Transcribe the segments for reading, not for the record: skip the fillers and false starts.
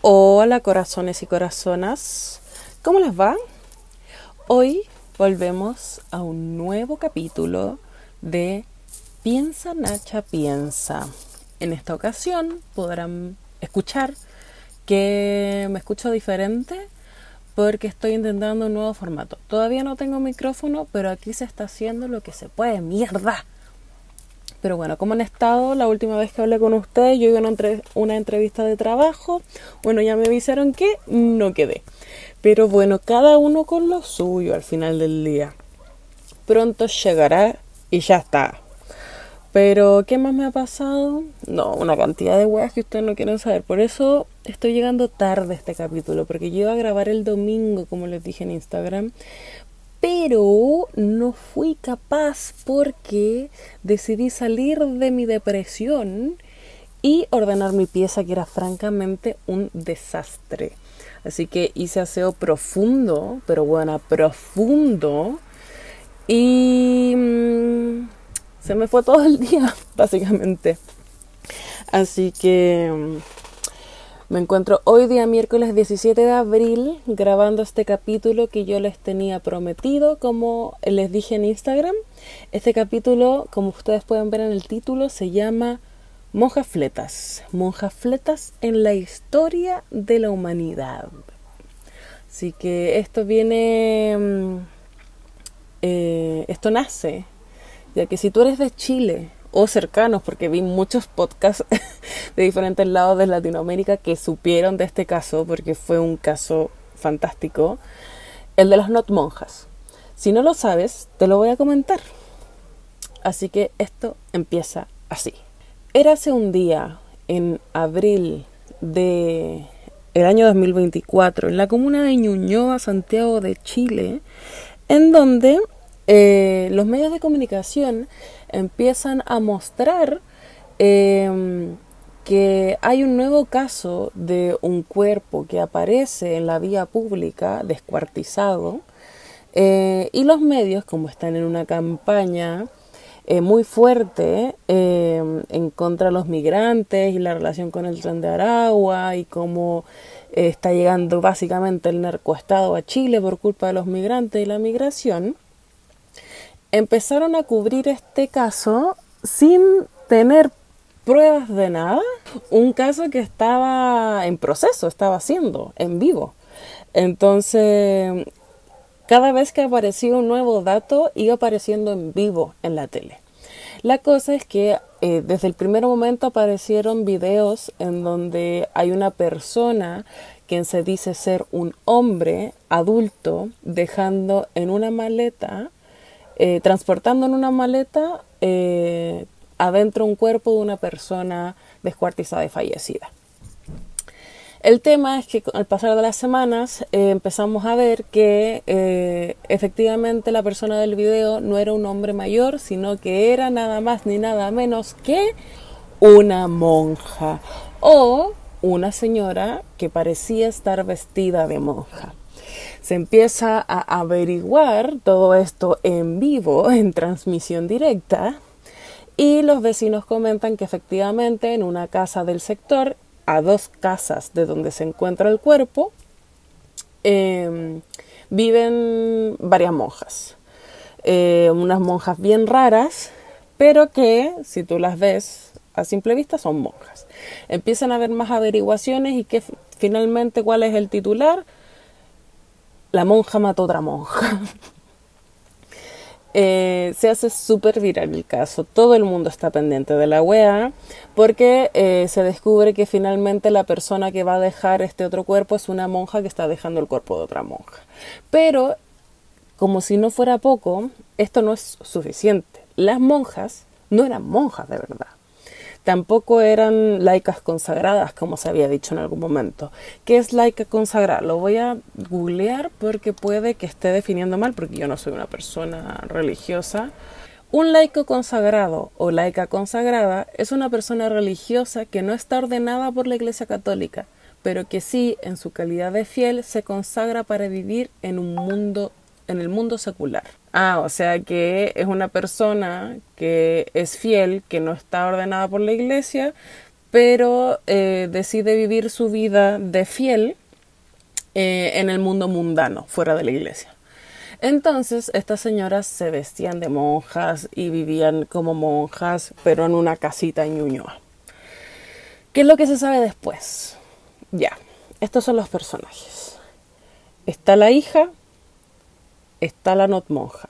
Hola corazones y corazonas, ¿cómo les va? Hoy volvemos a un nuevo capítulo de Piensa Nacha Piensa. En esta ocasión podrán escuchar que me escucho diferente porque estoy intentando un nuevo formato. Todavía no tengo micrófono, pero aquí se está haciendo lo que se puede, mierda. Pero bueno, ¿cómo han estado? La última vez que hablé con ustedes, yo iba a una entrevista de trabajo. Bueno, ya me avisaron que no quedé. Pero bueno, cada uno con lo suyo al final del día. Pronto llegará y ya está. Pero, ¿qué más me ha pasado? No, una cantidad de weas que ustedes no quieren saber. Por eso estoy llegando tarde a este capítulo. Porque yo iba a grabar el domingo, como les dije en Instagram. Pero no fui capaz porque decidí salir de mi depresión y ordenar mi pieza, que era francamente un desastre. Así que hice aseo profundo, pero bueno, profundo. Y se me fue todo el día, básicamente. Así que me encuentro hoy día miércoles 17 de abril grabando este capítulo que yo les tenía prometido, como les dije en Instagram. Este capítulo, como ustedes pueden ver en el título, se llama Monjas Fletas. Monjas Fletas en la historia de la humanidad. Así que esto viene, esto nace, ya que si tú eres de Chile o cercanos, porque vi muchos podcasts de diferentes lados de Latinoamérica que supieron de este caso, porque fue un caso fantástico, el de las not monjas. Si no lo sabes, te lo voy a comentar. Así que esto empieza así. Érase un día en abril de el año 2024 en la comuna de Ñuñoa, Santiago de Chile, en donde los medios de comunicación empiezan a mostrar que hay un nuevo caso de un cuerpo que aparece en la vía pública descuartizado, y los medios, como están en una campaña muy fuerte en contra de los migrantes y la relación con el Tren de Aragua y cómo está llegando básicamente el narcoestado a Chile por culpa de los migrantes y la migración, empezaron a cubrir este caso sin tener pruebas de nada. Un caso que estaba en proceso, estaba haciendo en vivo. Entonces, cada vez que aparecía un nuevo dato, iba apareciendo en vivo en la tele. La cosa es que desde el primer momento aparecieron videos en donde hay una persona quien se dice ser un hombre adulto dejando en una maleta, transportando en una maleta adentro un cuerpo de una persona descuartizada y fallecida. El tema es que al pasar de las semanas empezamos a ver que efectivamente la persona del video no era un hombre mayor, sino que era nada más ni nada menos que una monja o una señora que parecía estar vestida de monja. Se empieza a averiguar todo esto en vivo, en transmisión directa, y los vecinos comentan que efectivamente en una casa del sector, a 2 casas de donde se encuentra el cuerpo, viven varias monjas. Unas monjas bien raras, pero que si tú las ves a simple vista son monjas. Empiezan a haber más averiguaciones y que finalmente, ¿cuál es el titular? La monja mató a otra monja. Se hace súper viral el caso. Todo el mundo está pendiente de la wea porque se descubre que finalmente la persona que va a dejar este otro cuerpo es una monja que está dejando el cuerpo de otra monja. Pero, como si no fuera poco, esto no es suficiente. Las monjas no eran monjas de verdad. Tampoco eran laicas consagradas, como se había dicho en algún momento. ¿Qué es laica consagrada? Lo voy a googlear porque puede que esté definiendo mal, porque yo no soy una persona religiosa. Un laico consagrado o laica consagrada es una persona religiosa que no está ordenada por la Iglesia Católica, pero que sí, en su calidad de fiel, se consagra para vivir en el mundo secular. O sea que es una persona que es fiel, que no está ordenada por la iglesia, pero decide vivir su vida de fiel en el mundo mundano, fuera de la iglesia. Entonces, estas señoras se vestían de monjas y vivían como monjas, pero en una casita en Ñuñoa. ¿Qué es lo que se sabe después? Ya, estos son los personajes. Está la hija, está la not monja.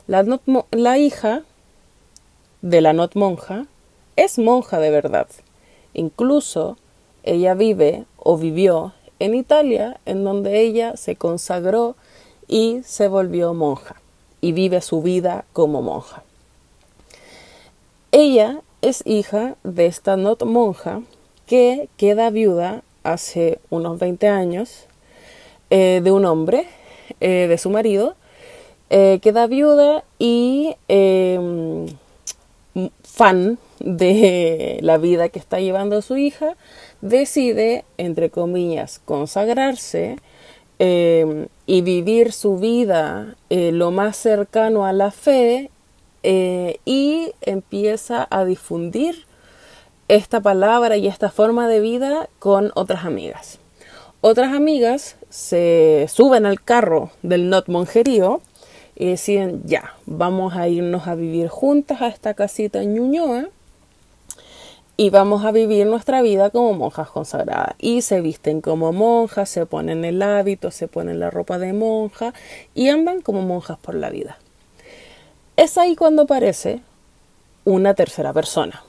La hija de la not monja es monja de verdad. Incluso ella vive o vivió en Italia, en donde ella se consagró y se volvió monja y vive su vida como monja. Ella es hija de esta not monja que queda viuda hace unos 20 años de un hombre, de su marido, queda viuda y fan de la vida que está llevando su hija, decide, entre comillas, consagrarse y vivir su vida lo más cercano a la fe y empieza a difundir esta palabra y esta forma de vida con otras amigas. Otras amigas se suben al carro del not monjerío y deciden, ya, vamos a irnos a vivir juntas a esta casita en Ñuñoa y vamos a vivir nuestra vida como monjas consagradas. Y se visten como monjas, se ponen el hábito, se ponen la ropa de monja y andan como monjas por la vida. Es ahí cuando aparece una tercera persona,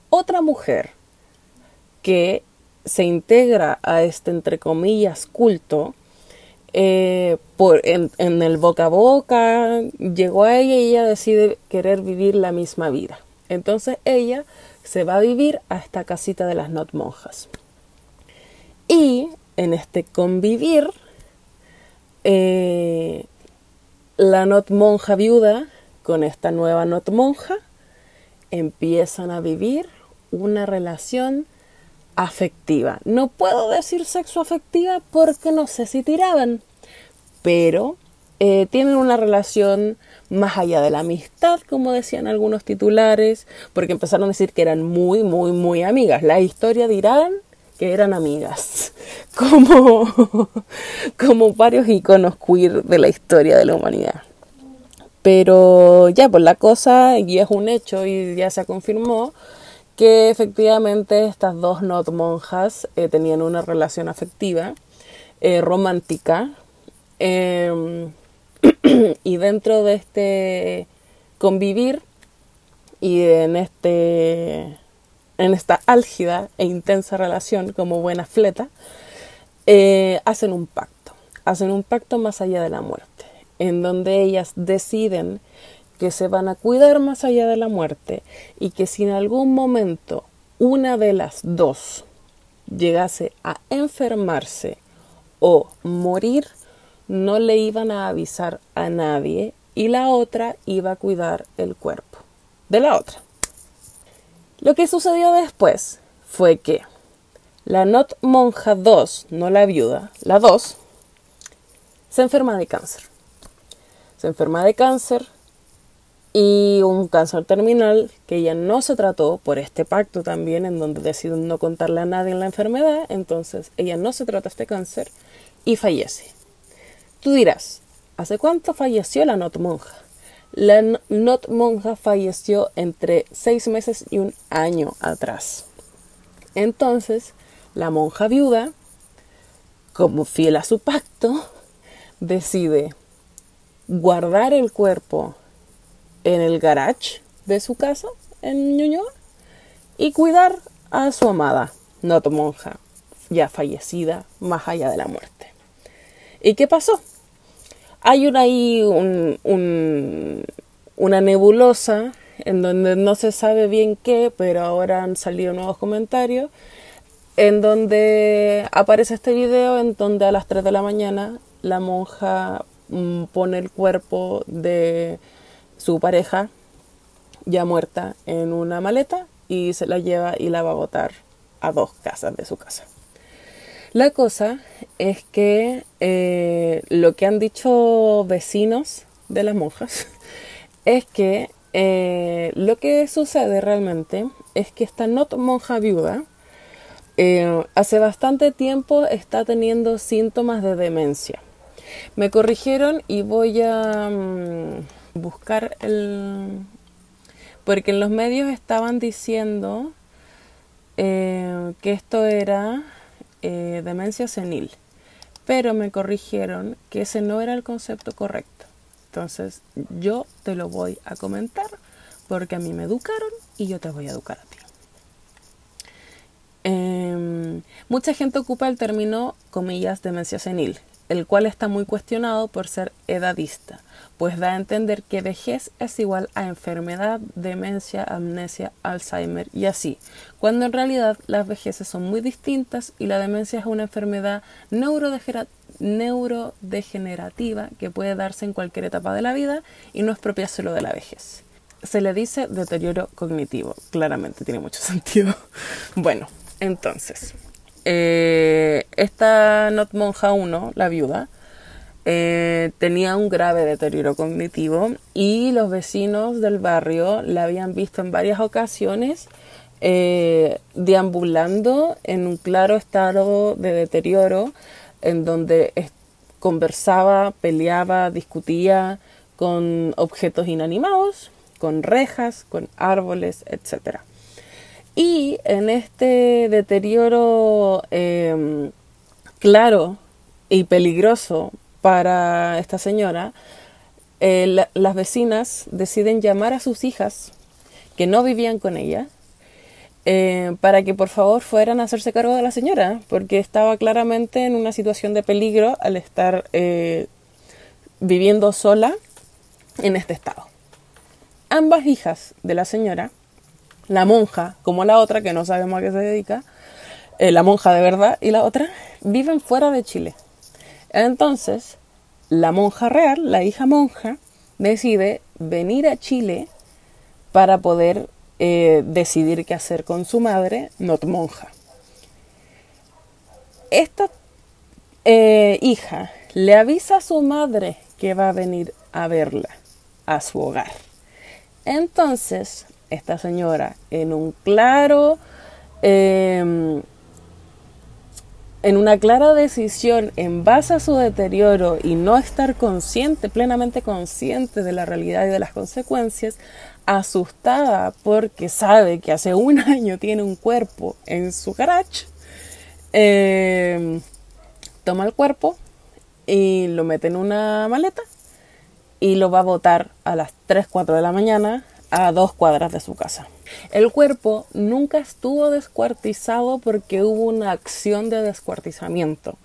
otra mujer que se integra a este, entre comillas, culto. En el boca a boca llegó a ella y ella decide querer vivir la misma vida. Entonces ella se va a vivir a esta casita de las not monjas. Y en este convivir, la not monja viuda con esta nueva not monja empiezan a vivir una relación afectiva. No puedo decir sexoafectiva porque no sé si tiraban, pero tienen una relación más allá de la amistad, como decían algunos titulares, porque empezaron a decir que eran muy, muy, muy amigas. La historia dirán que eran amigas, como varios iconos queer de la historia de la humanidad. Pero ya, pues la cosa, y es un hecho y ya se confirmó, que efectivamente estas dos not monjas tenían una relación afectiva, romántica, y dentro de este convivir y en esta álgida e intensa relación como buena fleta, hacen un pacto más allá de la muerte, en donde ellas deciden que se van a cuidar más allá de la muerte y que si en algún momento una de las dos llegase a enfermarse o morir, no le iban a avisar a nadie y la otra iba a cuidar el cuerpo de la otra. Lo que sucedió después fue que la not monja 2, no la viuda, la 2, se enferma de cáncer. Se enferma de cáncer y un cáncer terminal que ella no se trató por este pacto también, en donde deciden no contarle a nadie la enfermedad. Entonces ella no se trata este cáncer y fallece. Tú dirás, ¿hace cuánto falleció la not monja? La not monja falleció entre 6 meses y 1 año atrás. Entonces la monja viuda, como fiel a su pacto, decide guardar el cuerpo en el garage de su casa en Ñuñoa y cuidar a su amada not monja ya fallecida más allá de la muerte. ¿Y qué pasó? Hay una nebulosa en donde no se sabe bien qué, pero ahora han salido nuevos comentarios, en donde aparece este video en donde a las 3 de la mañana la monja pone el cuerpo de su pareja ya muerta en una maleta y se la lleva y la va a botar a 2 casas de su casa. La cosa es que lo que han dicho vecinos de las monjas es que lo que sucede realmente es que esta not monja viuda hace bastante tiempo está teniendo síntomas de demencia. Me corrigieron y voy a buscar porque en los medios estaban diciendo que esto era demencia senil, pero me corrigieron que ese no era el concepto correcto. Entonces yo te lo voy a comentar porque a mí me educaron y yo te voy a educar a ti. Mucha gente ocupa el término, comillas, demencia senil, el cual está muy cuestionado por ser edadista, pues da a entender que vejez es igual a enfermedad, demencia, amnesia, Alzheimer y así, cuando en realidad las vejeces son muy distintas y la demencia es una enfermedad neurodegenerativa que puede darse en cualquier etapa de la vida y no es propia solo de la vejez. Se le dice deterioro cognitivo, claramente tiene mucho sentido. Bueno, entonces, esta not monja 1, la viuda, tenía un grave deterioro cognitivo y los vecinos del barrio la habían visto en varias ocasiones deambulando en un claro estado de deterioro en donde conversaba, peleaba, discutía con objetos inanimados, con rejas, con árboles, etc. Y en este deterioro claro y peligroso para esta señora, las vecinas deciden llamar a sus hijas que no vivían con ella para que por favor fueran a hacerse cargo de la señora, porque estaba claramente en una situación de peligro al estar viviendo sola en este estado. Ambas hijas de la señora, la monja como la otra, que no sabemos a qué se dedica, la monja de verdad y la otra, viven fuera de Chile. Entonces, la monja real, la hija monja, decide venir a Chile para poder decidir qué hacer con su madre, not monja. Esta hija le avisa a su madre que va a venir a verla a su hogar. Entonces, esta señora, en una clara decisión en base a su deterioro y no estar plenamente consciente de la realidad y de las consecuencias, asustada porque sabe que hace un año tiene un cuerpo en su garage, toma el cuerpo y lo mete en una maleta y lo va a botar a las 3, 4 de la mañana a 2 cuadras de su casa. El cuerpo nunca estuvo descuartizado porque hubo una acción de descuartizamiento.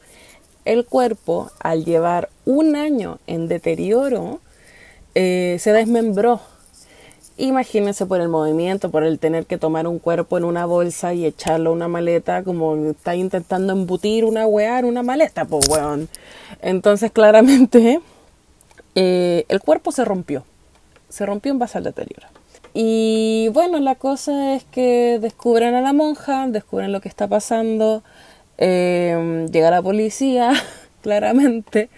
El cuerpo, al llevar un año en deterioro, se desmembró. Imagínense por el movimiento, por el tener que tomar un cuerpo en una bolsa y echarlo a una maleta, como está intentando embutir una weá en una maleta, pues weón. Entonces claramente el cuerpo se rompió en base al deterioro. Y bueno, la cosa es que descubren a la monja, descubren lo que está pasando, llega la policía, claramente,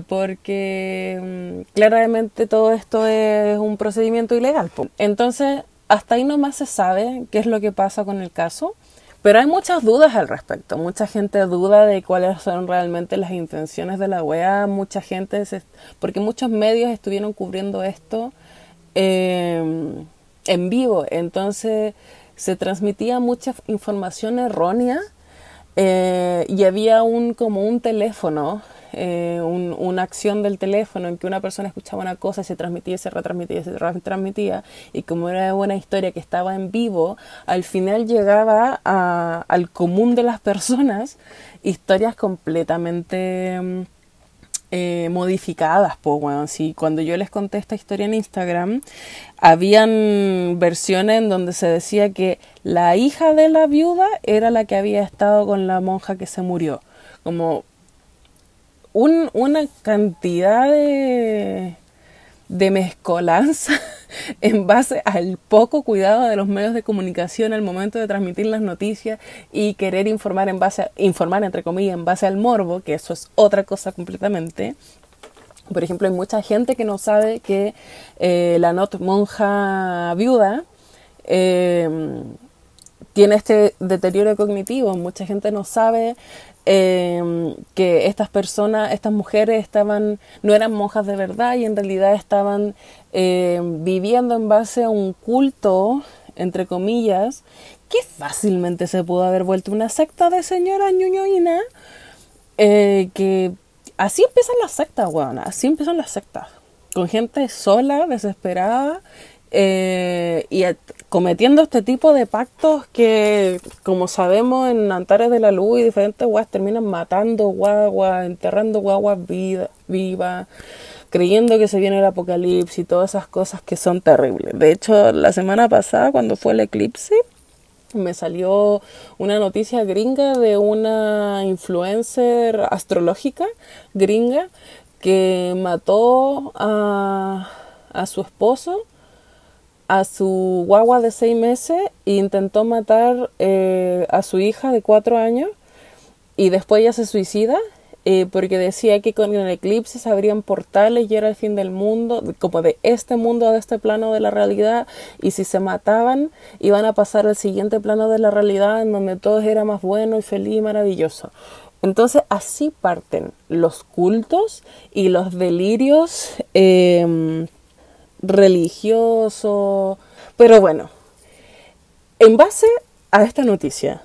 porque claramente todo esto es un procedimiento ilegal. Entonces, hasta ahí nomás se sabe qué es lo que pasa con el caso, pero hay muchas dudas al respecto. Mucha gente duda de cuáles son realmente las intenciones de la wea, porque muchos medios estuvieron cubriendo esto en vivo, entonces se transmitía mucha información errónea y había como un teléfono, una acción del teléfono en que una persona escuchaba una cosa y se transmitía, se retransmitía, y como era una historia que estaba en vivo, al final llegaba al común de las personas historias completamente modificadas, pues bueno, sí, cuando yo les conté esta historia en Instagram, habían versiones en donde se decía que la hija de la viuda era la que había estado con la monja que se murió, como una cantidad de mezcolanza en base al poco cuidado de los medios de comunicación al momento de transmitir las noticias y querer informar entre comillas en base al morbo, que eso es otra cosa completamente. Por ejemplo, hay mucha gente que no sabe que la not monja viuda tiene este deterioro cognitivo. Mucha gente no sabe que estas personas, estas mujeres no eran monjas de verdad y en realidad estaban viviendo en base a un culto, entre comillas, que fácilmente se pudo haber vuelto una secta de señoras ñoñoínas, que así empiezan las sectas, weón, así empiezan las sectas, con gente sola, desesperada, cometiendo este tipo de pactos que, como sabemos, en Antares de la Luz y diferentes guas terminan matando guaguas, enterrando guaguas vivas, creyendo que se viene el apocalipsis y todas esas cosas que son terribles. De hecho, la semana pasada, cuando fue el eclipse, me salió una noticia gringa de una influencer astrológica gringa que mató a su esposo, a su guagua de 6 meses, e intentó matar a su hija de 4 años, y después ella se suicida porque decía que con el eclipse se abrían portales y era el fin del mundo, como de este mundo, de este plano de la realidad, y si se mataban iban a pasar al siguiente plano de la realidad en donde todo era más bueno y feliz y maravilloso. Entonces así parten los cultos y los delirios religiosos. Pero bueno, en base a esta noticia,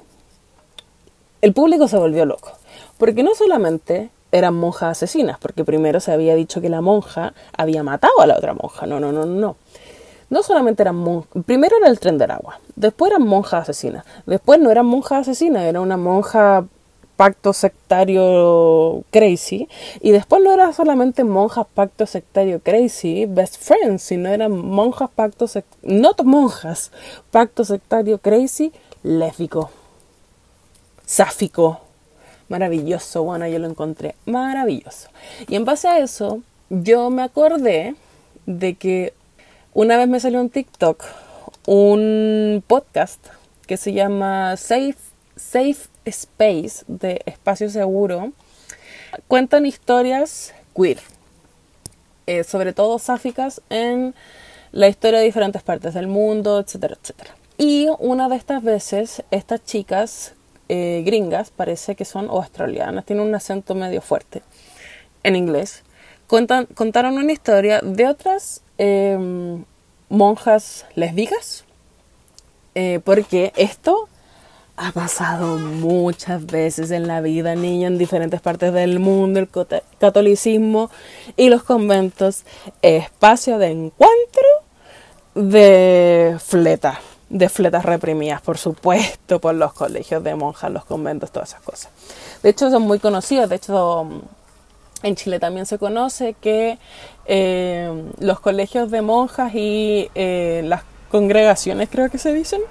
el público se volvió loco. Porque no solamente eran monjas asesinas, porque primero se había dicho que la monja había matado a la otra monja. No. No solamente eran monjas. Primero era el tren del agua. Después eran monjas asesinas. Después no eran monjas asesinas, era una monja pacto sectario crazy. Y después no era solamente monjas pacto sectario crazy, best friends, sino eran monjas pacto sectario crazy, lésbico, sáfico. Maravilloso, bueno, yo lo encontré maravilloso. Y en base a eso, yo me acordé de que una vez me salió en TikTok un podcast que se llama Safe Space, de Espacio Seguro. Cuentan historias queer, sobre todo sáficas, en la historia de diferentes partes del mundo, etcétera, etcétera. Y una de estas veces, estas chicas gringas, parece que son australianas, tienen un acento medio fuerte en inglés, contaron una historia de otras monjas lésbicas, porque esto ha pasado muchas veces en la vida, niña, en diferentes partes del mundo. El catolicismo y los conventos, espacio de encuentro de fletas reprimidas, por supuesto, por los colegios de monjas, los conventos, todas esas cosas. De hecho, son muy conocidos. De hecho, en Chile también se conoce que los colegios de monjas y las congregaciones, creo que se dicen,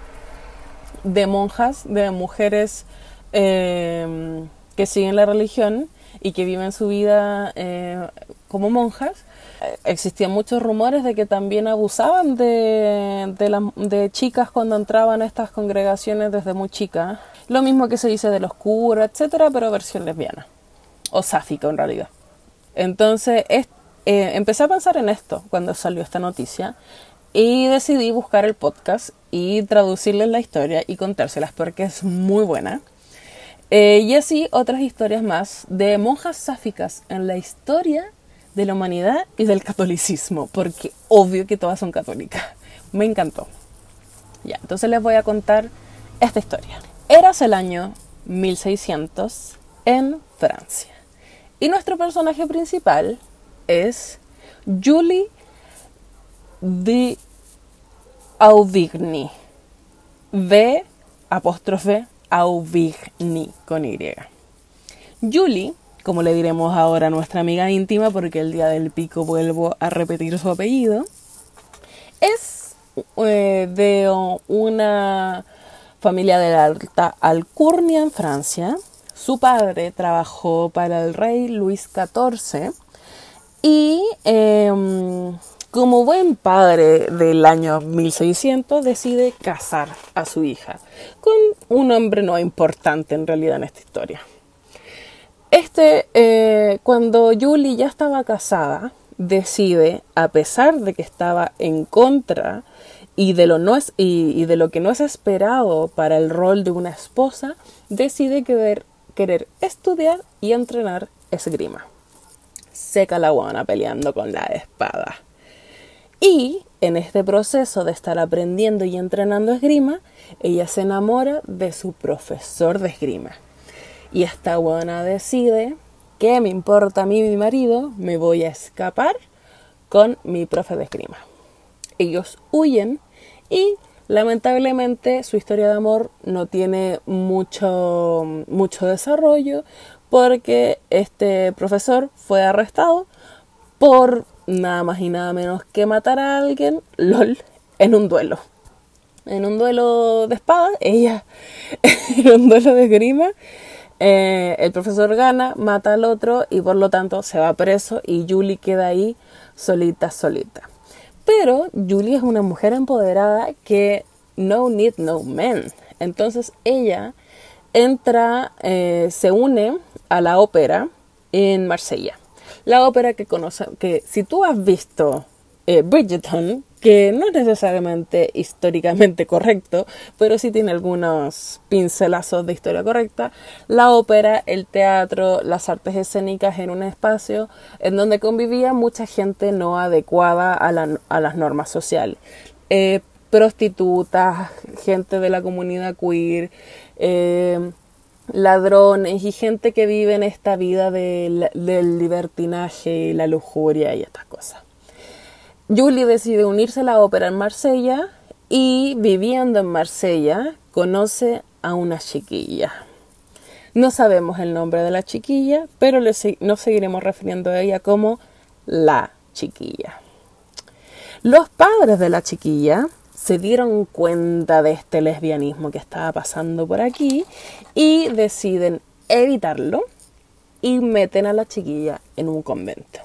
de monjas, de mujeres que siguen la religión y que viven su vida como monjas, existían muchos rumores de que también abusaban de chicas cuando entraban a estas congregaciones desde muy chicas. Lo mismo que se dice de los curas, etcétera, pero versión lesbiana o sáfica en realidad. Entonces empecé a pensar en esto cuando salió esta noticia y decidí buscar el podcast y traducirles la historia y contárselas porque es muy buena. Y así otras historias más de monjas sáficas en la historia de la humanidad y del catolicismo, porque obvio que todas son católicas. Me encantó. Ya, entonces les voy a contar esta historia. Érase el año 1600 en Francia. Y nuestro personaje principal es Julie de Aubigny. De Aubigny con Y. Julie, como le diremos ahora a nuestra amiga íntima, porque el día del pico vuelvo a repetir su apellido, es de una familia de la alta alcurnia en Francia. Su padre trabajó para el rey Luis XIV y como buen padre del año 1600 decide casar a su hija con un hombre no importante en realidad en esta historia. Cuando Julie ya estaba casada, decide, a pesar de que estaba en contra y de lo que no es esperado para el rol de una esposa, decide querer estudiar y entrenar esgrima. Seca la guana peleando con la espada. Y en este proceso de estar aprendiendo y entrenando esgrima, ella se enamora de su profesor de esgrima. Y esta guana decide: ¿qué me importa a mí mi marido? Me voy a escapar con mi profe de esgrima. Ellos huyen y lamentablemente su historia de amor no tiene mucho desarrollo, porque este profesor fue arrestado por nada más y nada menos que matar a alguien, LOL, en un duelo. En un duelo de espada, ella, en un duelo de esgrima, el profesor gana, mata al otro y por lo tanto se va preso y Julie queda ahí solita. Pero Julie es una mujer empoderada que no need no man. Entonces ella se une a la ópera en Marsella. La ópera que si tú has visto Bridgerton, que no es necesariamente históricamente correcto, pero sí tiene algunos pincelazos de historia correcta. La ópera, el teatro, las artes escénicas en un espacio en donde convivía mucha gente no adecuada a las normas sociales. Prostitutas, gente de la comunidad queer, ladrones y gente que vive en esta vida del libertinaje, la lujuria y estas cosas. Julie decide unirse a la ópera en Marsella y, viviendo en Marsella, conoce a una chiquilla. No sabemos el nombre de la chiquilla, pero nos seguiremos refiriendo a ella como la chiquilla. Los padres de la chiquilla se dieron cuenta de este lesbianismo que estaba pasando por aquí y deciden evitarlo y meten a la chiquilla en un convento.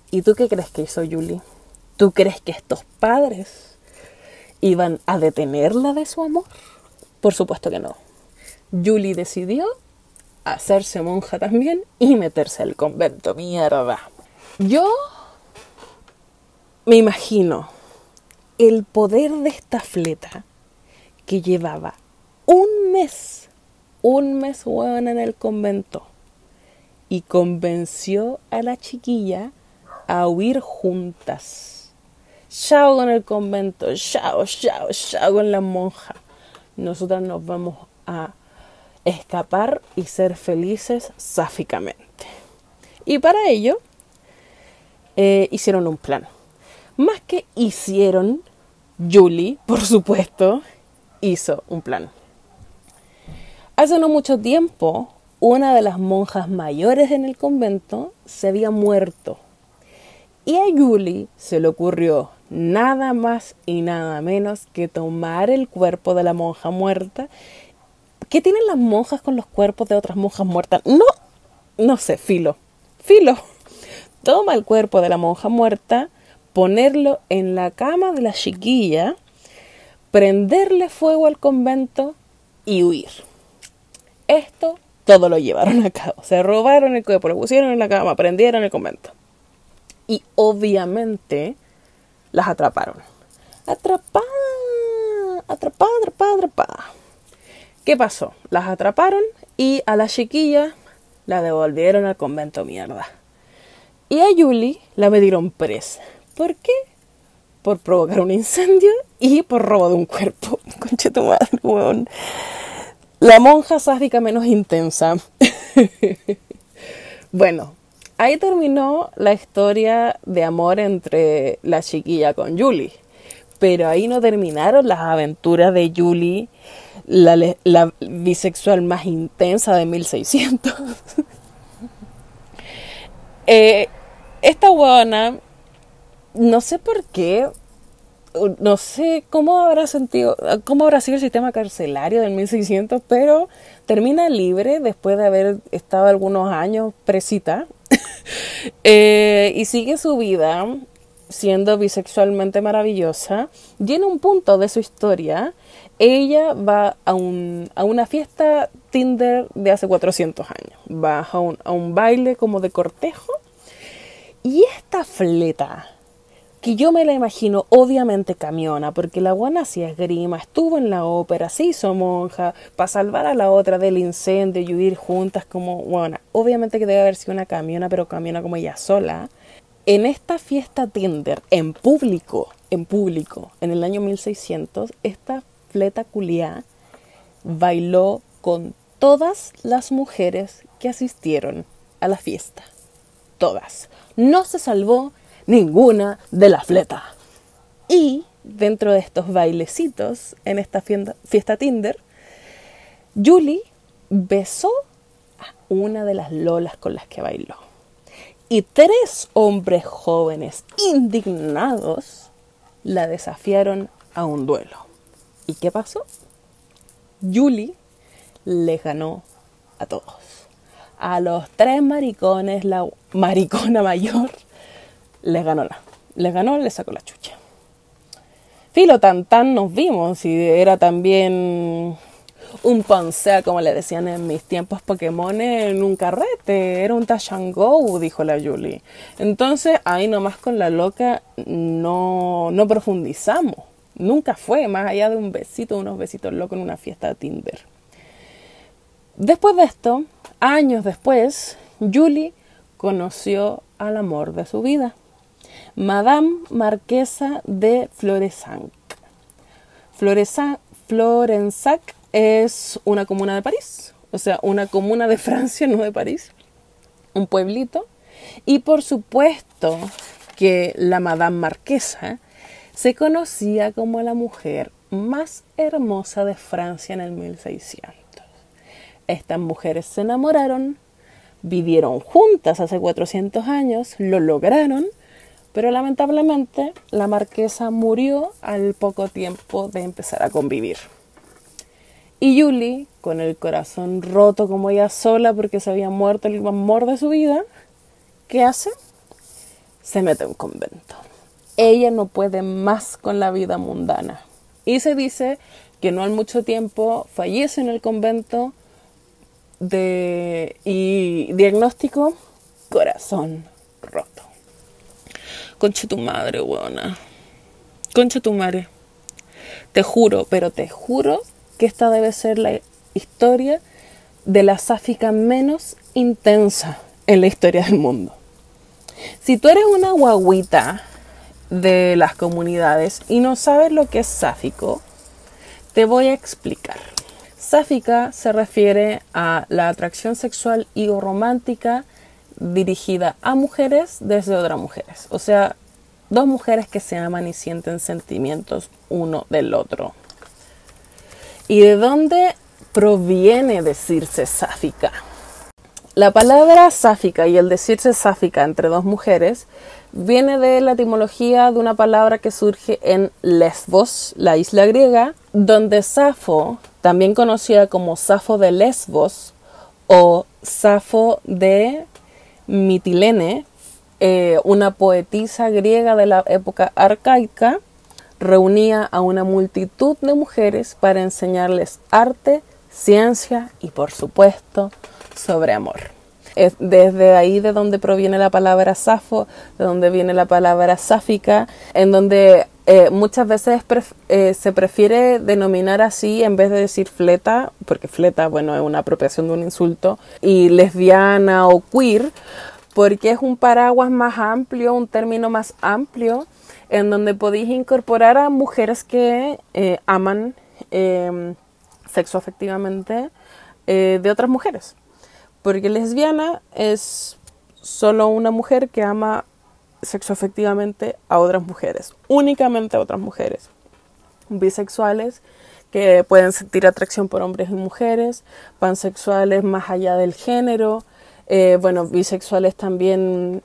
¿Y tú qué crees que hizo Julie? ¿Tú crees que estos padres iban a detenerla de su amor? Por supuesto que no. Julie decidió hacerse monja también y meterse al convento. ¡Mierda! Yo me imagino el poder de esta fleta que llevaba un mes huevona en el convento y convenció a la chiquilla a huir juntas. Chao con el convento, chao con la monja. Nosotras nos vamos a escapar y ser felices sáficamente. Y para ello hicieron un plan. Más que hicieron, Julie, por supuesto, hizo un plan. Hace no mucho tiempo, una de las monjas mayores en el convento se había muerto. Y a Julie se le ocurrió nada más y nada menos que tomar el cuerpo de la monja muerta. ¿Qué tienen las monjas con los cuerpos de otras monjas muertas? No sé, filo. Toma el cuerpo de la monja muerta, ponerlo en la cama de la chiquilla, prenderle fuego al convento y huir. Esto todo lo llevaron a cabo. Se robaron el cuerpo, lo pusieron en la cama, prendieron el convento. Y obviamente las atraparon. Atrapada. ¿Qué pasó? Las atraparon y a la chiquilla la devolvieron al convento, mierda. Y a Julie la metieron presa. ¿Por qué? Por provocar un incendio y por robo de un cuerpo. Concha tu madre, weón. La monja sádica menos intensa. Bueno, ahí terminó la historia de amor entre la chiquilla con Julie. Pero ahí no terminaron las aventuras de Julie, la bisexual más intensa de 1600. Esta huevona, no sé por qué, no sé cómo habrá sido el sistema carcelario del 1600, pero termina libre después de haber estado algunos años presita. Y sigue su vida siendo bisexualmente maravillosa. Y en un punto de su historia, ella va a una fiesta Tinder de hace 400 años. Va a un baile como de cortejo. Y esta fleta que yo me la imagino obviamente camiona, porque la buena hacía esgrima, estuvo en la ópera, se hizo monja, para salvar a la otra del incendio y huir juntas como, bueno, obviamente que debe haber sido una camiona, pero camiona como ella sola. En esta fiesta Tinder, en público, en el año 1600, esta fleta culiá bailó con todas las mujeres que asistieron a la fiesta. Todas. No se salvó ninguna de la fleta. Y dentro de estos bailecitos, en esta fiesta Tinder, Julie besó a una de las lolas con las que bailó. Y 3 hombres jóvenes indignados la desafiaron a un duelo. ¿Y qué pasó? Julie le ganó a todos. A los 3 maricones, la maricona mayor les ganó, le sacó la chucha. Filo tan nos vimos y era también un poncea, como le decían en mis tiempos Pokémon, en un carrete, era un touch and go, dijo la Julie. Entonces ahí nomás con la loca no profundizamos, nunca fue más allá de un besito, unos besitos locos en una fiesta de Tinder. Después de esto, años después, Julie conoció al amor de su vida, Madame Marquesa de Florensac. Florensac es una comuna de París, o sea, una comuna de Francia, no de París, un pueblito. Y por supuesto que la Madame Marquesa se conocía como la mujer más hermosa de Francia en el 1600. Estas mujeres se enamoraron, vivieron juntas hace 400 años, lo lograron, pero lamentablemente la marquesa murió al poco tiempo de empezar a convivir. Y Julie, con el corazón roto como ella sola porque se había muerto el amor de su vida, ¿qué hace? Se mete a un convento. Ella no puede más con la vida mundana. Y se dice que no al mucho tiempo fallece en el convento y diagnóstico, corazón roto. Concha tu madre, weona. Concha tu madre. Te juro, pero te juro que esta debe ser la historia de la sáfica menos intensa en la historia del mundo. Si tú eres una guaguita de las comunidades y no sabes lo que es sáfico, te voy a explicar. Sáfica se refiere a la atracción sexual y o romántica dirigida a mujeres desde otras mujeres. O sea, 2 mujeres que se aman y sienten sentimientos uno del otro. ¿Y de dónde proviene decirse sáfica? La palabra sáfica y el decirse sáfica entre 2 mujeres viene de la etimología de una palabra que surge en Lesbos, la isla griega, donde Safo, también conocida como Safo de Lesbos o Safo de Mitilene, una poetisa griega de la época arcaica, reunía a una multitud de mujeres para enseñarles arte, ciencia y, por supuesto, sobre amor. Es desde ahí de donde proviene la palabra Safo, de donde viene la palabra sáfica, en donde muchas veces se prefiere denominar así en vez de decir fleta, porque fleta, bueno, es una apropiación de un insulto, y lesbiana o queer, porque es un paraguas más amplio, un término más amplio, en donde podéis incorporar a mujeres que aman sexoafectivamente de otras mujeres. Porque lesbiana es solo una mujer que ama sexoafectivamente a otras mujeres, únicamente a otras mujeres. Bisexuales que pueden sentir atracción por hombres y mujeres, pansexuales más allá del género, bisexuales también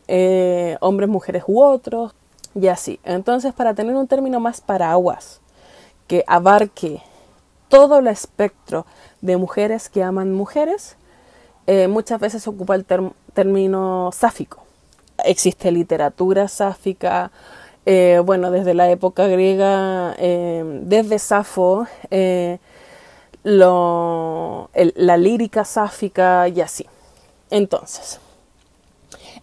hombres, mujeres u otros, y así. Entonces, para tener un término más paraguas que abarque todo el espectro de mujeres que aman mujeres, muchas veces se ocupa el término sáfico. Existe literatura sáfica, desde la época griega, desde Safo, la lírica sáfica y así. Entonces,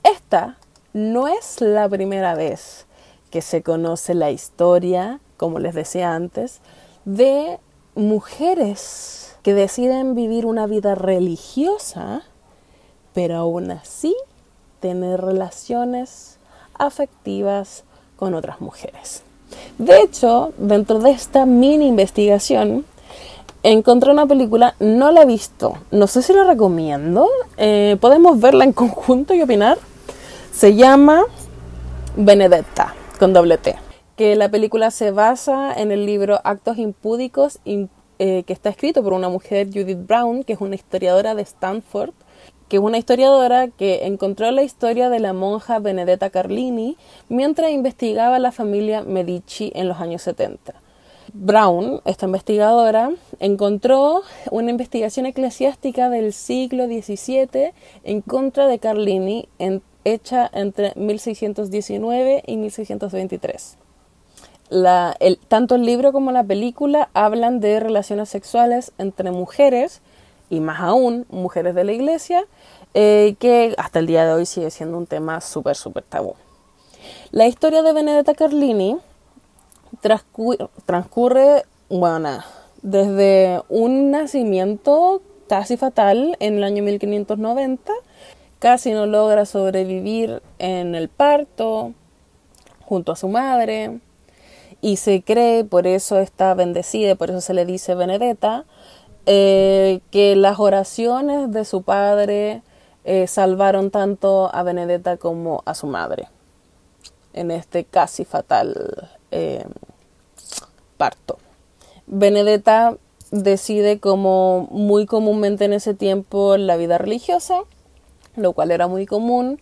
esta no es la primera vez que se conoce la historia, como les decía antes, de mujeres que deciden vivir una vida religiosa, pero aún así tener relaciones afectivas con otras mujeres. De hecho, dentro de esta mini investigación, encontré una película, no la he visto, no sé si la recomiendo, podemos verla en conjunto y opinar. Se llama Benedetta, con doble T. Que la película se basa en el libro Actos Impúdicos, que está escrito por una mujer, Judith Brown, que es una historiadora de Stanford, que es una historiadora que encontró la historia de la monja Benedetta Carlini mientras investigaba la familia Medici en los años 70. Brown, esta investigadora, encontró una investigación eclesiástica del siglo XVII en contra de Carlini, hecha entre 1619 y 1623. Tanto el libro como la película hablan de relaciones sexuales entre mujeres, y más aún mujeres de la iglesia, que hasta el día de hoy sigue siendo un tema súper tabú. La historia de Benedetta Carlini transcurre, desde un nacimiento casi fatal en el año 1590, casi no logra sobrevivir en el parto junto a su madre, y se cree, por eso está bendecida, por eso se le dice Benedetta, que las oraciones de su padre salvaron tanto a Benedetta como a su madre en este casi fatal parto. Benedetta decide, como muy comúnmente en ese tiempo, la vida religiosa, lo cual era muy común,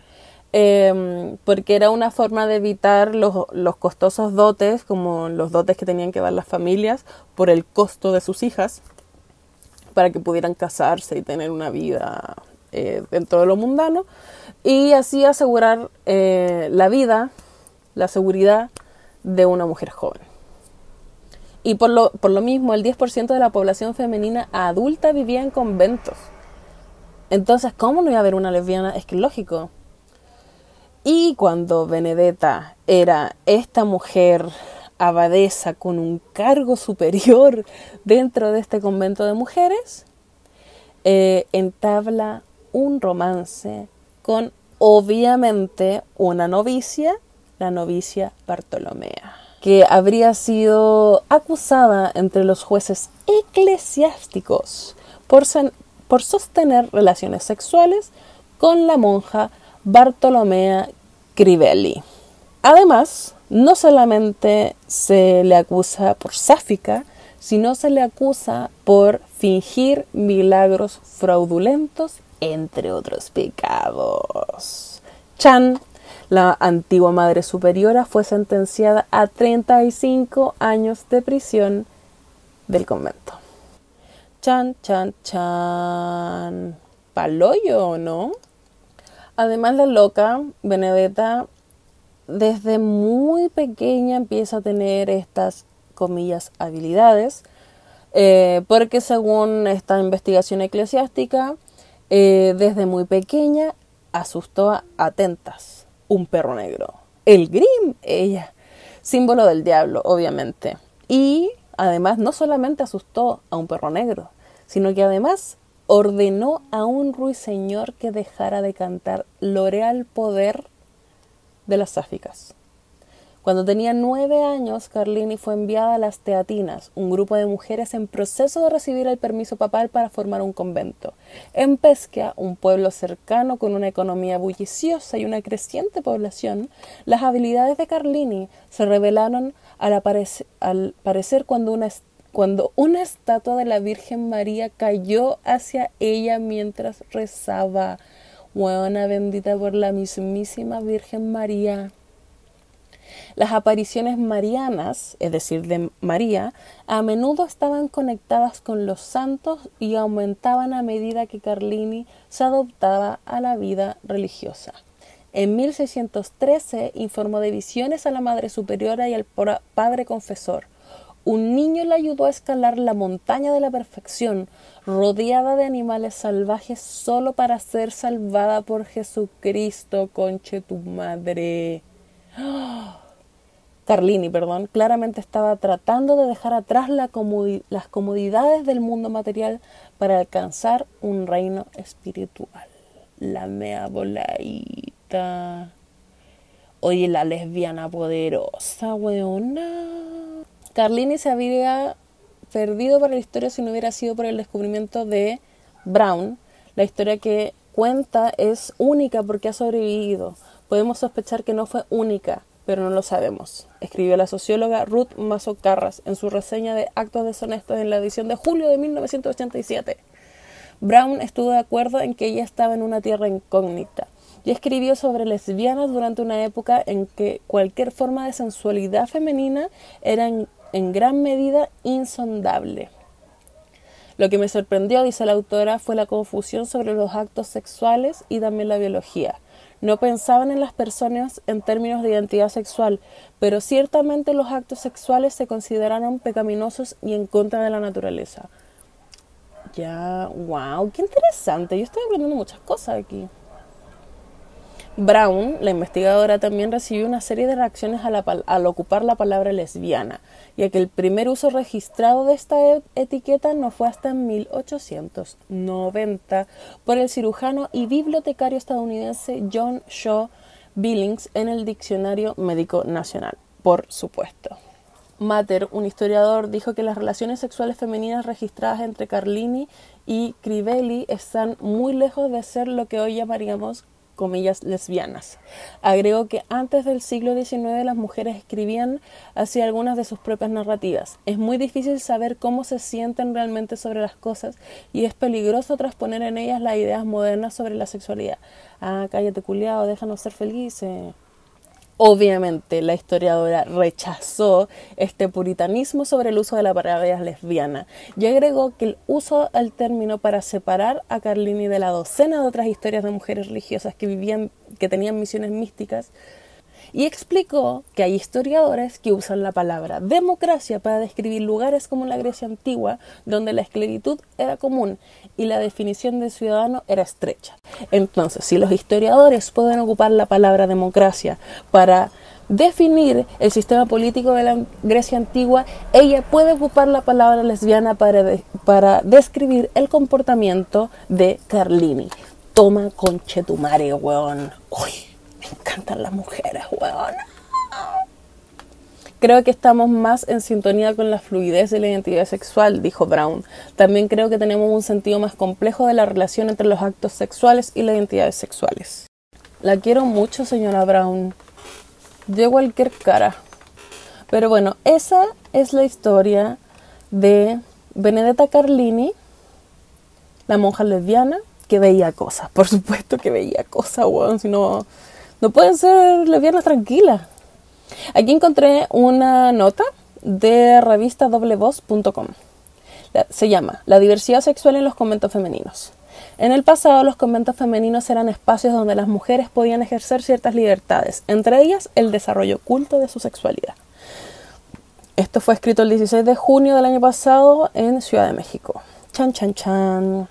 porque era una forma de evitar los costosos dotes, como los dotes que tenían que dar las familias por el costo de sus hijas, para que pudieran casarse y tener una vida dentro de lo mundano, y así asegurar la vida, la seguridad de una mujer joven. Y por lo mismo, el 10% de la población femenina adulta vivía en conventos. Entonces, ¿cómo no iba a haber una lesbiana? Es que es lógico. Y cuando Benedetta era esta mujer abadesa con un cargo superior dentro de este convento de mujeres, entabla un romance con, obviamente, una novicia, la novicia Bartolomea, que habría sido acusada entre los jueces eclesiásticos por sostener relaciones sexuales con la monja Bartolomea Crivelli. Además, no solamente se le acusa por sáfica, sino se le acusa por fingir milagros fraudulentos, entre otros pecados. Chan, la antigua madre superiora, fue sentenciada a 35 años de prisión del convento. Chan. Paloyo, ¿no? Además, la loca Benedetta desde muy pequeña empieza a tener estas, comillas, habilidades, porque según esta investigación eclesiástica, desde muy pequeña asustó a atentas un perro negro, el Grim, ella, símbolo del diablo, obviamente. Y además no solamente asustó a un perro negro, sino que además ordenó a un ruiseñor que dejara de cantar Lorea al poder de las sáficas. Cuando tenía 9 años, Carlini fue enviada a las Teatinas, un grupo de mujeres en proceso de recibir el permiso papal para formar un convento. En Pescia, un pueblo cercano con una economía bulliciosa y una creciente población, las habilidades de Carlini se revelaron al parecer cuando una estatua de la Virgen María cayó hacia ella mientras rezaba. Huevona bendita por la mismísima Virgen María. Las apariciones marianas, es decir, de María, a menudo estaban conectadas con los santos y aumentaban a medida que Carlini se adoptaba a la vida religiosa. En 1613 informó de visiones a la Madre Superiora y al Padre Confesor. Un niño le ayudó a escalar la montaña de la perfección, rodeada de animales salvajes, solo para ser salvada por Jesucristo, conche tu madre. ¡Oh! Carlini, perdón, claramente estaba tratando de dejar atrás las comodidades del mundo material para alcanzar un reino espiritual. La mea voladita. Oye, la lesbiana poderosa, weona. Carlini se habría perdido para la historia si no hubiera sido por el descubrimiento de Brown. La historia que cuenta es única porque ha sobrevivido. Podemos sospechar que no fue única, pero no lo sabemos, escribió la socióloga Ruth Mazo Carras en su reseña de Actos deshonestos en la edición de julio de 1987. Brown estuvo de acuerdo en que ella estaba en una tierra incógnita y escribió sobre lesbianas durante una época en que cualquier forma de sensualidad femenina era en gran medida insondable. Lo que me sorprendió, dice la autora, fue la confusión sobre los actos sexuales y también la biología. No pensaban en las personas en términos de identidad sexual, pero ciertamente los actos sexuales se consideraron pecaminosos y en contra de la naturaleza. Ya, wow, qué interesante. Yo estoy aprendiendo muchas cosas aquí. Brown, la investigadora, también recibió una serie de reacciones al ocupar la palabra lesbiana, ya que el primer uso registrado de esta etiqueta no fue hasta en 1890 por el cirujano y bibliotecario estadounidense John Shaw Billings en el Diccionario Médico Nacional, por supuesto. Mater, un historiador, dijo que las relaciones sexuales femeninas registradas entre Carlini y Crivelli están muy lejos de ser lo que hoy llamaríamos comillas lesbianas. Agregó que antes del siglo XIX las mujeres escribían así algunas de sus propias narrativas. Es muy difícil saber cómo se sienten realmente sobre las cosas y es peligroso transponer en ellas las ideas modernas sobre la sexualidad. Ah, cállate culiao, déjanos ser felices. Obviamente, la historiadora rechazó este puritanismo sobre el uso de la palabra lesbiana y agregó que el uso del término para separar a Carlini de la docena de otras historias de mujeres religiosas que tenían misiones místicas, y explicó que hay historiadores que usan la palabra democracia para describir lugares como la Grecia antigua, donde la esclavitud era común y la definición de ciudadano era estrecha. Entonces, si los historiadores pueden ocupar la palabra democracia para definir el sistema político de la Grecia antigua, ella puede ocupar la palabra lesbiana para describir el comportamiento de Carlini. Toma conchetumare, weón. Uy, me encantan las mujeres, weón. Creo que estamos más en sintonía con la fluidez de la identidad sexual, dijo Brown. También creo que tenemos un sentido más complejo de la relación entre los actos sexuales y las identidades sexuales. La quiero mucho, señora Brown. De cualquier cara. Pero bueno, esa es la historia de Benedetta Carlini, la monja lesbiana que veía cosas. Por supuesto que veía cosas, weón. Si no pueden ser lesbianas tranquilas. Aquí encontré una nota de revista doblevoz.com. Se llama La diversidad sexual en los conventos femeninos. En el pasado, los conventos femeninos eran espacios donde las mujeres podían ejercer ciertas libertades, entre ellas el desarrollo oculto de su sexualidad. Esto fue escrito el 16 de junio del año pasado en Ciudad de México. Chan, chan, chan.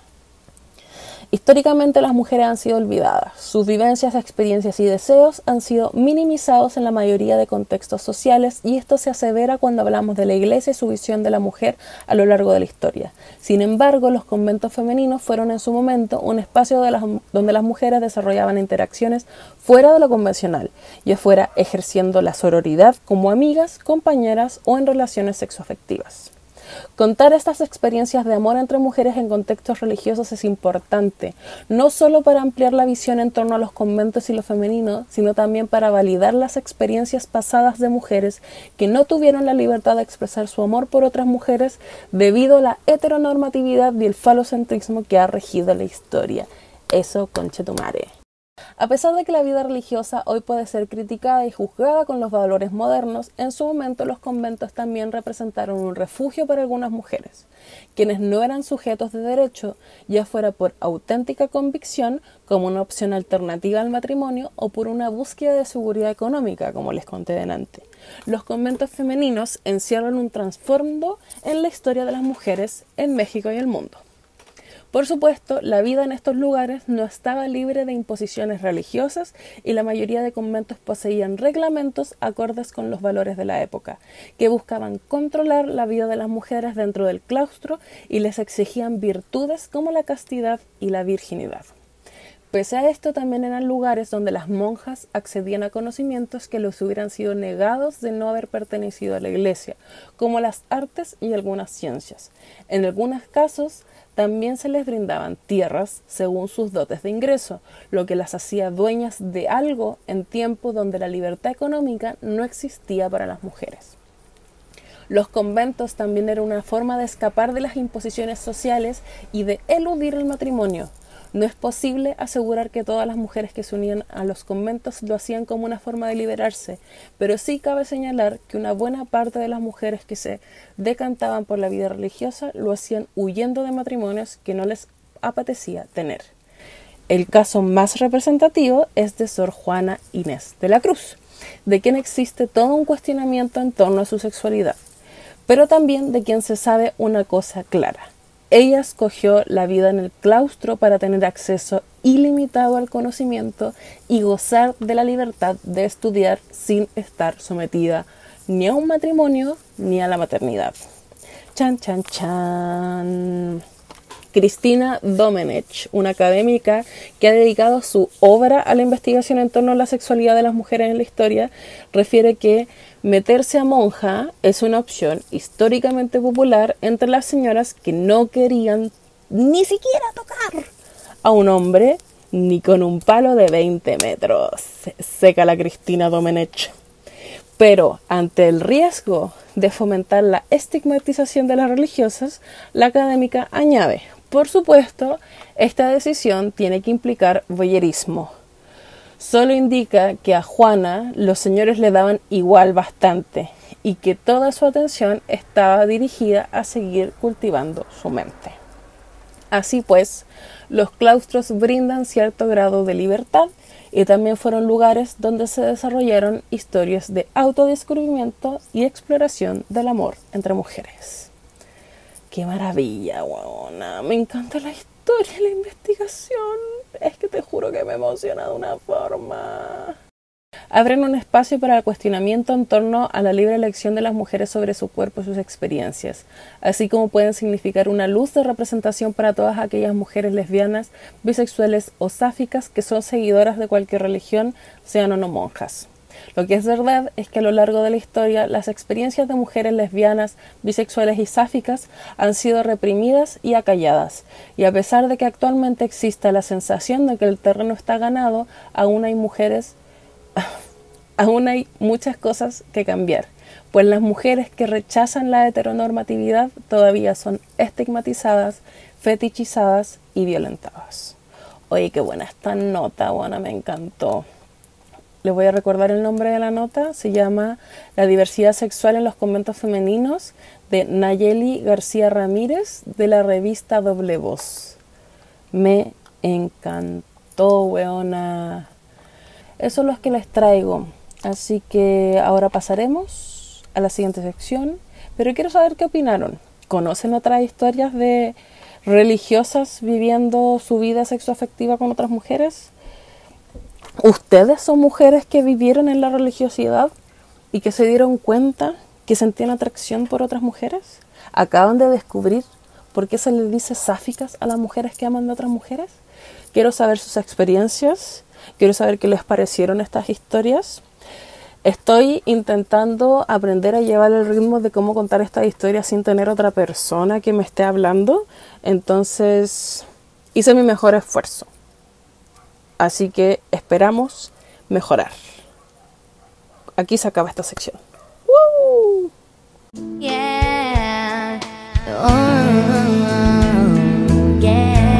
Históricamente las mujeres han sido olvidadas. Sus vivencias, experiencias y deseos han sido minimizados en la mayoría de contextos sociales y esto se asevera cuando hablamos de la Iglesia y su visión de la mujer a lo largo de la historia. Sin embargo, los conventos femeninos fueron en su momento un espacio donde las mujeres desarrollaban interacciones fuera de lo convencional, ya fuera ejerciendo la sororidad como amigas, compañeras o en relaciones sexoafectivas. Contar estas experiencias de amor entre mujeres en contextos religiosos es importante, no solo para ampliar la visión en torno a los conventos y lo femenino, sino también para validar las experiencias pasadas de mujeres que no tuvieron la libertad de expresar su amor por otras mujeres debido a la heteronormatividad y el falocentrismo que ha regido la historia. Eso, conchetumare. A pesar de que la vida religiosa hoy puede ser criticada y juzgada con los valores modernos, en su momento los conventos también representaron un refugio para algunas mujeres, quienes no eran sujetos de derecho, ya fuera por auténtica convicción, como una opción alternativa al matrimonio, o por una búsqueda de seguridad económica, como les conté delante. Los conventos femeninos encierran un trasfondo en la historia de las mujeres en México y el mundo. Por supuesto, la vida en estos lugares no estaba libre de imposiciones religiosas y la mayoría de conventos poseían reglamentos acordes con los valores de la época, que buscaban controlar la vida de las mujeres dentro del claustro y les exigían virtudes como la castidad y la virginidad. Pese a esto, también eran lugares donde las monjas accedían a conocimientos que les hubieran sido negados de no haber pertenecido a la Iglesia, como las artes y algunas ciencias. En algunos casos, también se les brindaban tierras según sus dotes de ingreso, lo que las hacía dueñas de algo en tiempo donde la libertad económica no existía para las mujeres. Los conventos también eran una forma de escapar de las imposiciones sociales y de eludir el matrimonio. No es posible asegurar que todas las mujeres que se unían a los conventos lo hacían como una forma de liberarse, pero sí cabe señalar que una buena parte de las mujeres que se decantaban por la vida religiosa lo hacían huyendo de matrimonios que no les apetecía tener. El caso más representativo es de Sor Juana Inés de la Cruz, de quien existe todo un cuestionamiento en torno a su sexualidad, pero también de quien se sabe una cosa clara. Ella escogió la vida en el claustro para tener acceso ilimitado al conocimiento y gozar de la libertad de estudiar sin estar sometida ni a un matrimonio ni a la maternidad. Chan, chan, chan. Cristina Domenech, una académica que ha dedicado su obra a la investigación en torno a la sexualidad de las mujeres en la historia, refiere que meterse a monja es una opción históricamente popular entre las señoras que no querían ni siquiera tocar a un hombre ni con un palo de 20 metros. Seca la Cristina Domenech. Pero ante el riesgo de fomentar la estigmatización de las religiosas, la académica añade: por supuesto, esta decisión tiene que implicar voyerismo. Solo indica que a Juana los señores le daban igual bastante y que toda su atención estaba dirigida a seguir cultivando su mente. Así pues, los claustros brindan cierto grado de libertad y también fueron lugares donde se desarrollaron historias de autodescubrimiento y exploración del amor entre mujeres. ¡Qué maravilla, huevona! Me encanta la historia y la investigación. Es que te juro que me emociona de una forma. Abren un espacio para el cuestionamiento en torno a la libre elección de las mujeres sobre su cuerpo y sus experiencias, así como pueden significar una luz de representación para todas aquellas mujeres lesbianas, bisexuales o sáficas que son seguidoras de cualquier religión, sean o no monjas. Lo que es verdad es que a lo largo de la historia las experiencias de mujeres lesbianas, bisexuales y sáficas han sido reprimidas y acalladas, y a pesar de que actualmente exista la sensación de que el terreno está ganado, aún hay muchas cosas que cambiar, pues las mujeres que rechazan la heteronormatividad todavía son estigmatizadas, fetichizadas y violentadas. Oye, qué buena esta nota, buena, me encantó. Les voy a recordar el nombre de la nota. Se llama La diversidad sexual en los conventos femeninos, de Nayeli García Ramírez, de la revista Doble Voz. Me encantó, weona. Eso es lo que les traigo. Así que ahora pasaremos a la siguiente sección. Pero quiero saber qué opinaron. ¿Conocen otras historias de religiosas viviendo su vida sexoafectiva con otras mujeres? ¿Ustedes son mujeres que vivieron en la religiosidad y que se dieron cuenta que sentían atracción por otras mujeres? ¿Acaban de descubrir por qué se les dice sáficas a las mujeres que aman de otras mujeres? Quiero saber sus experiencias, quiero saber qué les parecieron estas historias. Estoy intentando aprender a llevar el ritmo de cómo contar estas historias sin tener otra persona que me esté hablando. Entonces, hice mi mejor esfuerzo. Así que esperamos mejorar. Aquí se acaba esta sección. ¡Woo! Yeah. Yeah.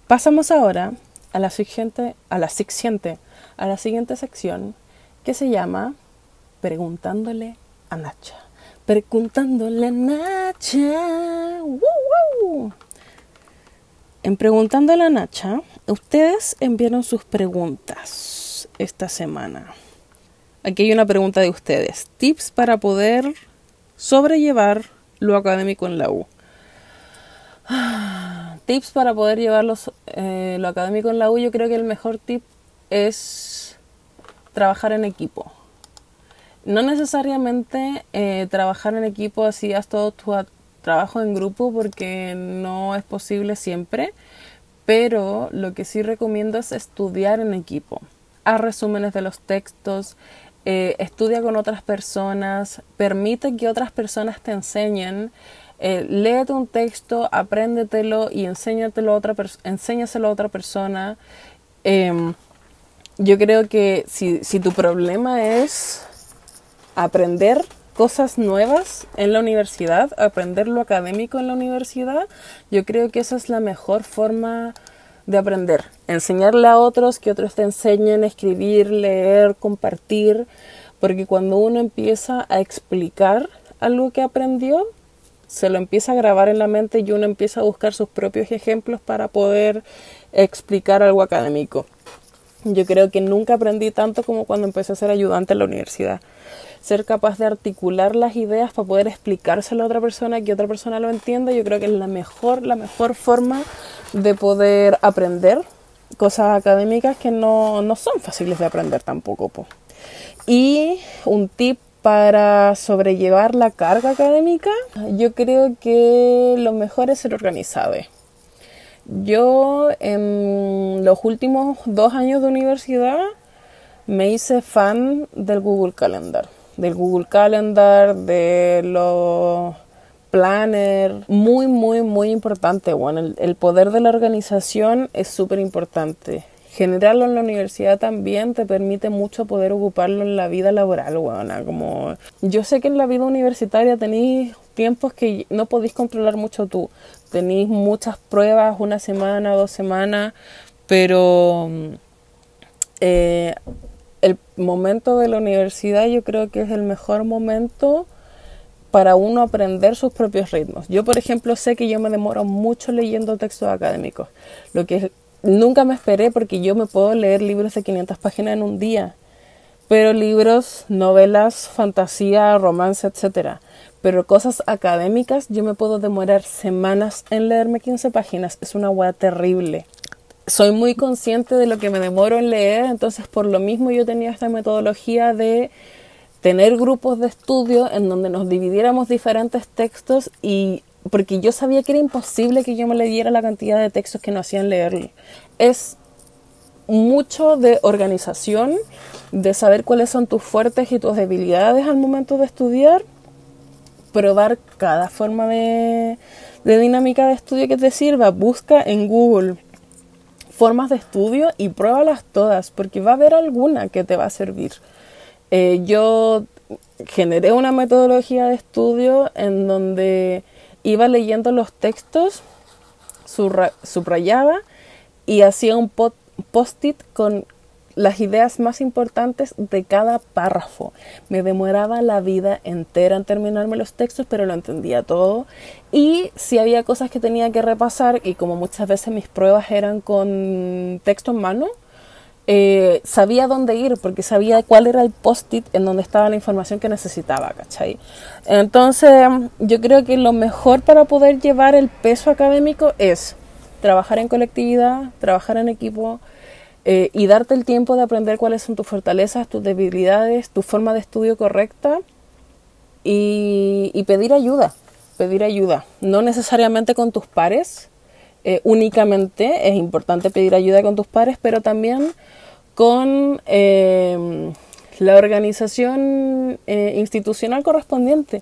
Pasamos ahora a la siguiente sección, que se llama Preguntándole a Nacha. Preguntándole a Nacha. ¡Woo! En Preguntándole a Nacha, ustedes enviaron sus preguntas esta semana. Aquí hay una pregunta de ustedes. Tips para poder sobrellevar lo académico en la U. Tips para poder llevar lo académico en la U. Yo creo que el mejor tip es trabajar en equipo. No necesariamente trabajar en equipo así haz todo tu trabajo en grupo, porque no es posible siempre, pero lo que sí recomiendo es estudiar en equipo. Haz resúmenes de los textos, estudia con otras personas, permite que otras personas te enseñen. Léete un texto, apréndetelo y enséñaselo a otra persona. Yo creo que si tu problema es aprender cosas nuevas en la universidad, aprender lo académico en la universidad, yo creo que esa es la mejor forma de aprender. Enseñarle a otros, que otros te enseñen a escribir, leer, compartir, porque cuando uno empieza a explicar algo que aprendió, se lo empieza a grabar en la mente y uno empieza a buscar sus propios ejemplos para poder explicar algo académico. Yo creo que nunca aprendí tanto como cuando empecé a ser ayudante en la universidad. Ser capaz de articular las ideas para poder explicárselo a otra persona, que otra persona lo entienda, yo creo que es la mejor forma de poder aprender cosas académicas que no son fáciles de aprender tampoco, po. Y un tip para sobrellevar la carga académica, yo creo que lo mejor es ser organizado. Yo en los últimos 2 años de universidad me hice fan del Google Calendar, de los planner, muy importante. Bueno, el poder de la organización es súper importante. Generarlo en la universidad también te permite mucho poder ocuparlo en la vida laboral, bueno, como yo sé que en la vida universitaria tenéis tiempos que no podéis controlar mucho tú. Tenéis muchas pruebas, 1 semana, 2 semanas, pero el momento de la universidad yo creo que es el mejor momento para uno aprender sus propios ritmos. Yo, por ejemplo, sé que yo me demoro mucho leyendo textos académicos, lo que nunca me esperé, porque yo me puedo leer libros de 500 páginas en un día, pero libros, novelas, fantasía, romance, etcétera. Pero cosas académicas yo me puedo demorar semanas en leerme 15 páginas. Es una hueá terrible. Soy muy consciente de lo que me demoro en leer, entonces por lo mismo yo tenía esta metodología de tener grupos de estudio en donde nos dividiéramos diferentes textos, y porque yo sabía que era imposible que yo me leyera la cantidad de textos que nos hacían leer. Es mucho de organización, de saber cuáles son tus fuertes y tus debilidades al momento de estudiar, probar cada forma de dinámica de estudio que te sirva. Busca en Google formas de estudio y pruébalas todas, porque va a haber alguna que te va a servir. Yo generé una metodología de estudio en donde iba leyendo los textos, subrayaba y hacía un post-it con las ideas más importantes de cada párrafo. Me demoraba la vida entera en terminarme los textos, pero lo entendía todo. Y si había cosas que tenía que repasar, y como muchas veces mis pruebas eran con texto en mano, sabía dónde ir, porque sabía cuál era el post-it en donde estaba la información que necesitaba, ¿cachai? Entonces, yo creo que lo mejor para poder llevar el peso académico es trabajar en colectividad, trabajar en equipo, y darte el tiempo de aprender cuáles son tus fortalezas, tus debilidades, tu forma de estudio correcta, y pedir ayuda, no necesariamente con tus pares. Únicamente es importante pedir ayuda con tus pares, pero también con la organización institucional correspondiente.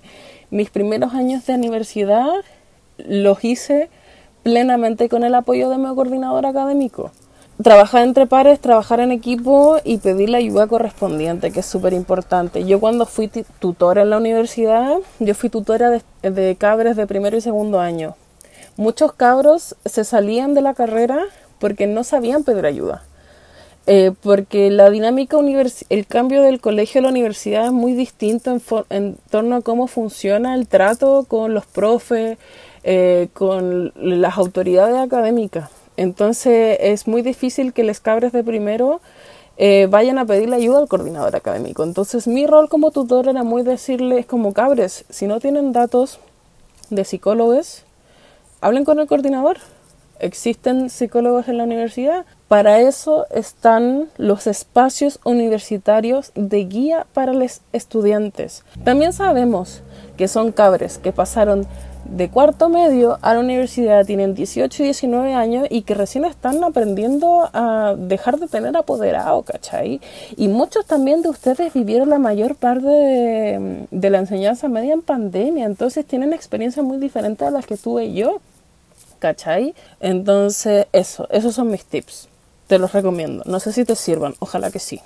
Mis primeros años de universidad los hice plenamente con el apoyo de mi coordinador académico. Trabajar entre pares, trabajar en equipo y pedir la ayuda correspondiente, que es súper importante. Yo cuando fui tutora en la universidad, yo fui tutora de cabros de primero y segundo año. Muchos cabros se salían de la carrera porque no sabían pedir ayuda. Porque la dinámica el cambio del colegio a la universidad es muy distinto en torno a cómo funciona el trato con los profes, con las autoridades académicas. Entonces es muy difícil que los cabros de primero vayan a pedirle ayuda al coordinador académico. Entonces mi rol como tutor era muy decirles como cabres, si no tienen datos de psicólogos, hablen con el coordinador. Existen psicólogos en la universidad. Para eso están los espacios universitarios de guía para los estudiantes. También sabemos que son cabres que pasaron de cuarto medio a la universidad, tienen 18 y 19 años y que recién están aprendiendo a dejar de tener apoderado, ¿cachai? Y muchos también de ustedes vivieron la mayor parte de la enseñanza media en pandemia, entonces tienen experiencias muy diferentes a las que tuve yo, ¿cachai? Entonces esos son mis tips, te los recomiendo, no sé si te sirvan, ojalá que sí.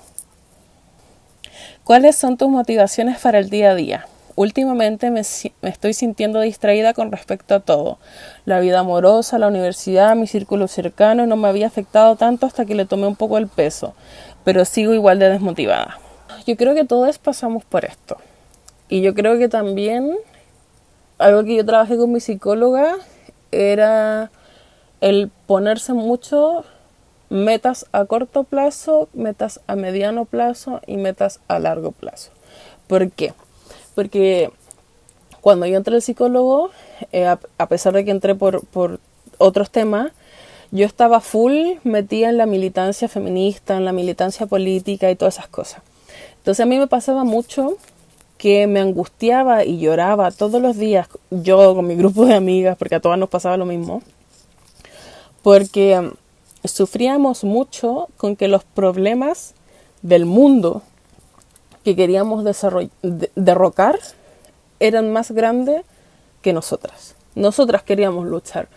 ¿Cuáles son tus motivaciones para el día a día? Últimamente me estoy sintiendo distraída con respecto a todo. La vida amorosa, la universidad, mi círculo cercano no me había afectado tanto hasta que le tomé un poco el peso, pero sigo igual de desmotivada. Yo creo que todos pasamos por esto. Y yo creo que también algo que yo trabajé con mi psicóloga era el ponerse mucho metas a corto plazo, metas a mediano plazo y metas a largo plazo. ¿Por qué? Porque cuando yo entré al psicólogo, a pesar de que entré por otros temas, yo estaba full metida en la militancia feminista, en la militancia política y todas esas cosas. Entonces a mí me pasaba mucho que me angustiaba y lloraba todos los días, yo con mi grupo de amigas, porque a todas nos pasaba lo mismo, porque sufríamos mucho con que los problemas del mundo que queríamos derrocar eran más grandes que nosotras. Nosotras queríamos luchar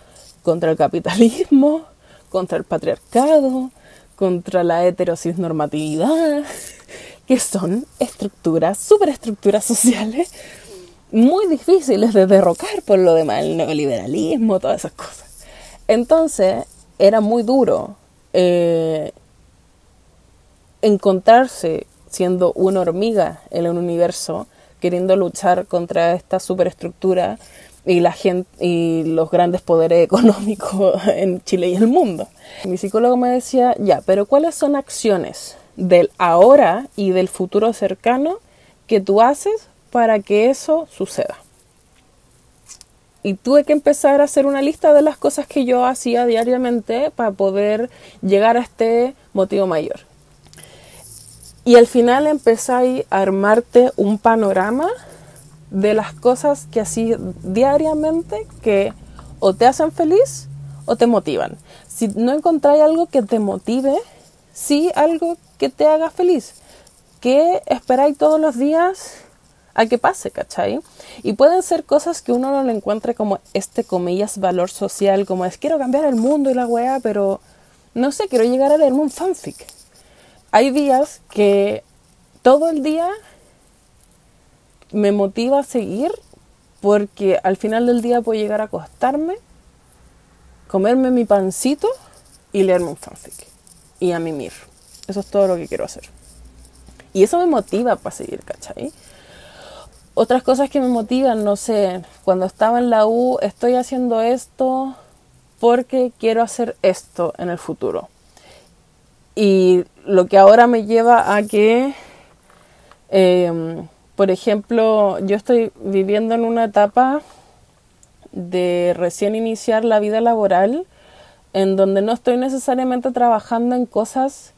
contra el capitalismo, contra el patriarcado, contra la heterocisnormatividad, que son superestructuras sociales muy difíciles de derrocar por lo demás, el neoliberalismo, todas esas cosas. Entonces era muy duro encontrarse siendo una hormiga en un universo, queriendo luchar contra esta superestructura y la gente y los grandes poderes económicos en Chile y el mundo. Mi psicólogo me decía, ya, pero ¿cuáles son acciones del ahora y del futuro cercano que tú haces para que eso suceda? Y tuve que empezar a hacer una lista de las cosas que yo hacía diariamente para poder llegar a este motivo mayor. Y al final empezáis a armarte un panorama de las cosas que hacís diariamente que o te hacen feliz o te motivan. Si no encontráis algo que te motive, sí algo que te haga feliz. Que esperáis todos los días a que pase, ¿cachai? Y pueden ser cosas que uno no le encuentre como comillas, valor social, como es quiero cambiar el mundo y la weá, pero no sé, quiero llegar a leerme un fanfic. Hay días que todo el día me motiva a seguir porque al final del día puedo llegar a acostarme, comerme mi pancito y leerme un fanfic. Y a mimir. Eso es todo lo que quiero hacer. Y eso me motiva para seguir, ¿cachai? Otras cosas que me motivan, no sé, cuando estaba en la U, estoy haciendo esto porque quiero hacer esto en el futuro. Y lo que ahora me lleva a que, por ejemplo, yo estoy viviendo en una etapa de recién iniciar la vida laboral en donde no estoy necesariamente trabajando en cosas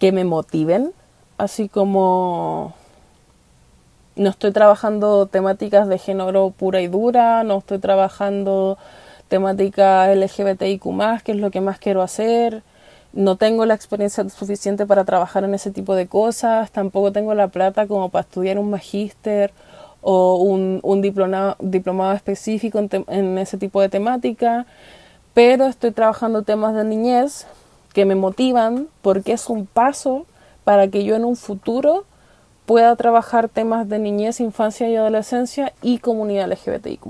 que me motiven, así como no estoy trabajando temáticas de género pura y dura, no estoy trabajando temática LGBTIQ+, que es lo que más quiero hacer. No tengo la experiencia suficiente para trabajar en ese tipo de cosas, tampoco tengo la plata como para estudiar un magíster o un diplomado específico en ese tipo de temática, pero estoy trabajando temas de niñez que me motivan porque es un paso para que yo en un futuro pueda trabajar temas de niñez, infancia y adolescencia y comunidad LGBTIQ+.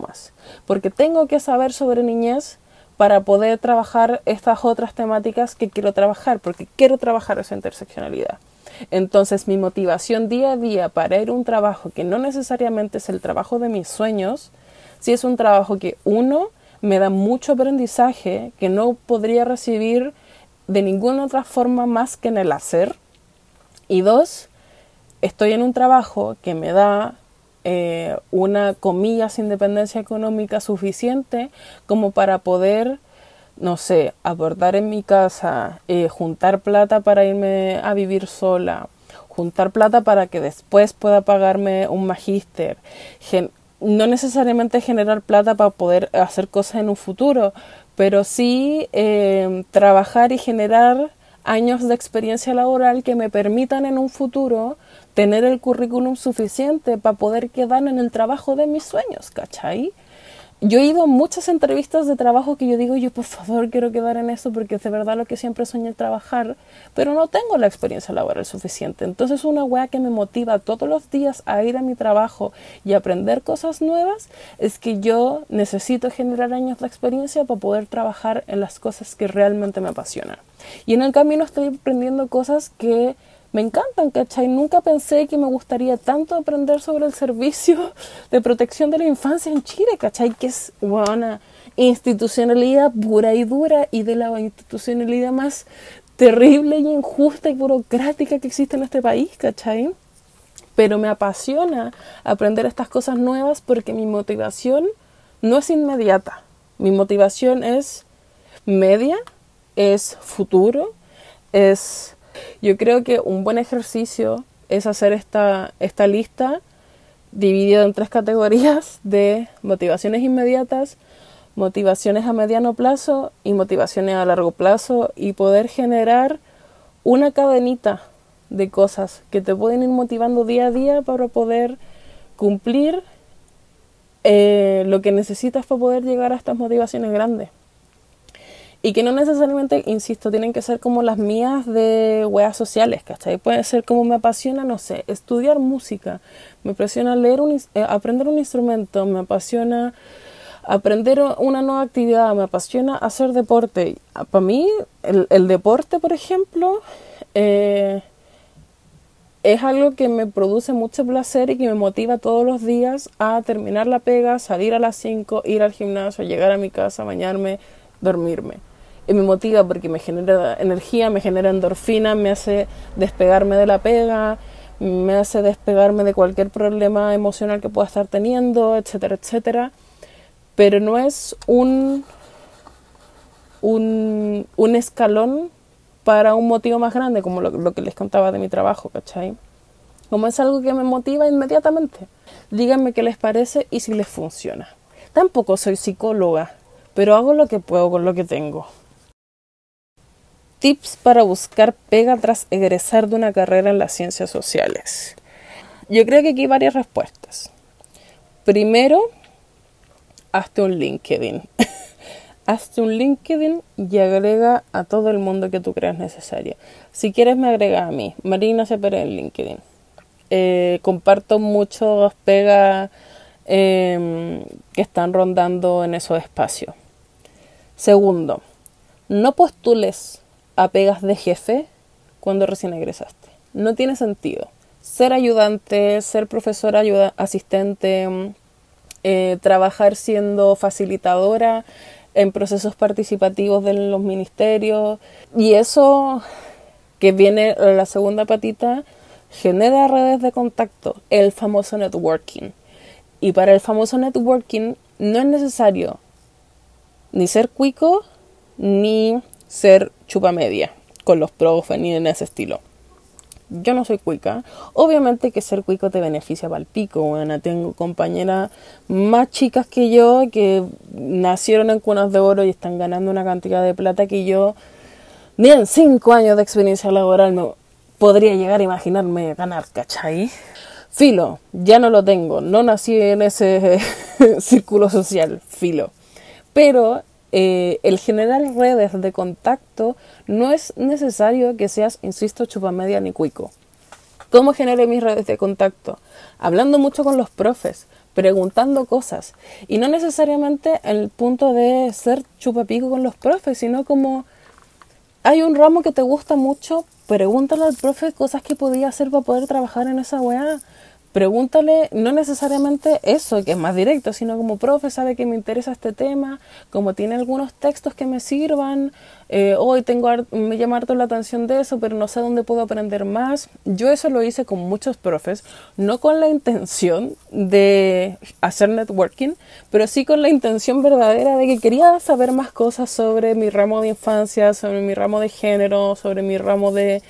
Porque tengo que saber sobre niñez para poder trabajar estas otras temáticas que quiero trabajar, porque quiero trabajar esa interseccionalidad. Entonces mi motivación día a día para ir a un trabajo que no necesariamente es el trabajo de mis sueños, sí es un trabajo que uno, me da mucho aprendizaje que no podría recibir de ninguna otra forma más que en el hacer, y dos, estoy en un trabajo que me da una, comillas, independencia económica suficiente como para poder, no sé, aportar en mi casa, juntar plata para irme a vivir sola, juntar plata para que después pueda pagarme un magíster, no necesariamente generar plata para poder hacer cosas en un futuro, pero sí trabajar y generar años de experiencia laboral que me permitan en un futuro tener el currículum suficiente para poder quedar en el trabajo de mis sueños, ¿cachai? Yo he ido a muchas entrevistas de trabajo que yo digo, yo por favor quiero quedar en eso porque es de verdad lo que siempre soñé trabajar, pero no tengo la experiencia laboral suficiente. Entonces una wea que me motiva todos los días a ir a mi trabajo y aprender cosas nuevas es que yo necesito generar años de experiencia para poder trabajar en las cosas que realmente me apasionan. Y en el camino estoy aprendiendo cosas que me encantan, ¿cachai? Nunca pensé que me gustaría tanto aprender sobre el servicio de protección de la infancia en Chile, ¿cachai? Que es una institucionalidad pura y dura y de la institucionalidad más terrible y injusta y burocrática que existe en este país, ¿cachai? Pero me apasiona aprender estas cosas nuevas porque mi motivación no es inmediata. Mi motivación es media, es futuro, es... Yo creo que un buen ejercicio es hacer esta lista dividida en 3 categorías de motivaciones inmediatas, motivaciones a mediano plazo y motivaciones a largo plazo y poder generar una cadenita de cosas que te pueden ir motivando día a día para poder cumplir lo que necesitas para poder llegar a estas motivaciones grandes. Y que no necesariamente, insisto, tienen que ser como las mías de weas sociales, ¿cachai? Puede ser como me apasiona, no sé, estudiar música, me apasiona aprender un instrumento, me apasiona aprender una nueva actividad, me apasiona hacer deporte. Para mí, el deporte, por ejemplo, es algo que me produce mucho placer y que me motiva todos los días a terminar la pega, salir a las 5, ir al gimnasio, llegar a mi casa, bañarme, dormirme. Y me motiva porque me genera energía, me genera endorfina, me hace despegarme de la pega, me hace despegarme de cualquier problema emocional que pueda estar teniendo, etcétera, etcétera. Pero no es un escalón para un motivo más grande, como lo que les contaba de mi trabajo, ¿cachai? Como es algo que me motiva inmediatamente. Díganme qué les parece y si les funciona. Tampoco soy psicóloga, pero hago lo que puedo con lo que tengo. Tips para buscar pega tras egresar de una carrera en las ciencias sociales. Yo creo que aquí hay varias respuestas. Primero, hazte un LinkedIn. Hazte un LinkedIn y agrega a todo el mundo que tú creas necesario. Si quieres me agrega a mí, Marina Cepere en LinkedIn. Comparto muchos pegas que están rondando en esos espacios. Segundo, no postules a pegas de jefe cuando recién egresaste. No tiene sentido. Ser ayudante, ser profesora, asistente, trabajar siendo facilitadora en procesos participativos de los ministerios. Y eso, que viene la segunda patita, genera redes de contacto, el famoso networking. Y para el famoso networking no es necesario ni ser cuico, ni ser chupamedia con los profes, ni en ese estilo. Yo no soy cuica. Obviamente que ser cuico te beneficia para el pico. Bueno, tengo compañeras más chicas que yo que nacieron en cunas de oro y están ganando una cantidad de plata que yo ni en 5 años de experiencia laboral me podría llegar a imaginarme ganar, ¿cachai? Filo, ya no lo tengo. No nací en ese círculo social, filo. Pero el generar redes de contacto no es necesario que seas, insisto, chupamedia ni cuico. ¿Cómo generé mis redes de contacto? Hablando mucho con los profes, preguntando cosas. Y no necesariamente en el punto de ser chupapico con los profes, sino como hay un ramo que te gusta mucho, pregúntale al profe cosas que podía hacer para poder trabajar en esa weá. Pregúntale, no necesariamente eso, que es más directo, sino como, profe, sabe que me interesa este tema, como tiene algunos textos que me sirvan, hoy me llama harto la atención de eso, pero no sé dónde puedo aprender más. Yo eso lo hice con muchos profes, no con la intención de hacer networking, pero sí con la intención verdadera de que quería saber más cosas sobre mi ramo de infancia, sobre mi ramo de género, sobre mi ramo de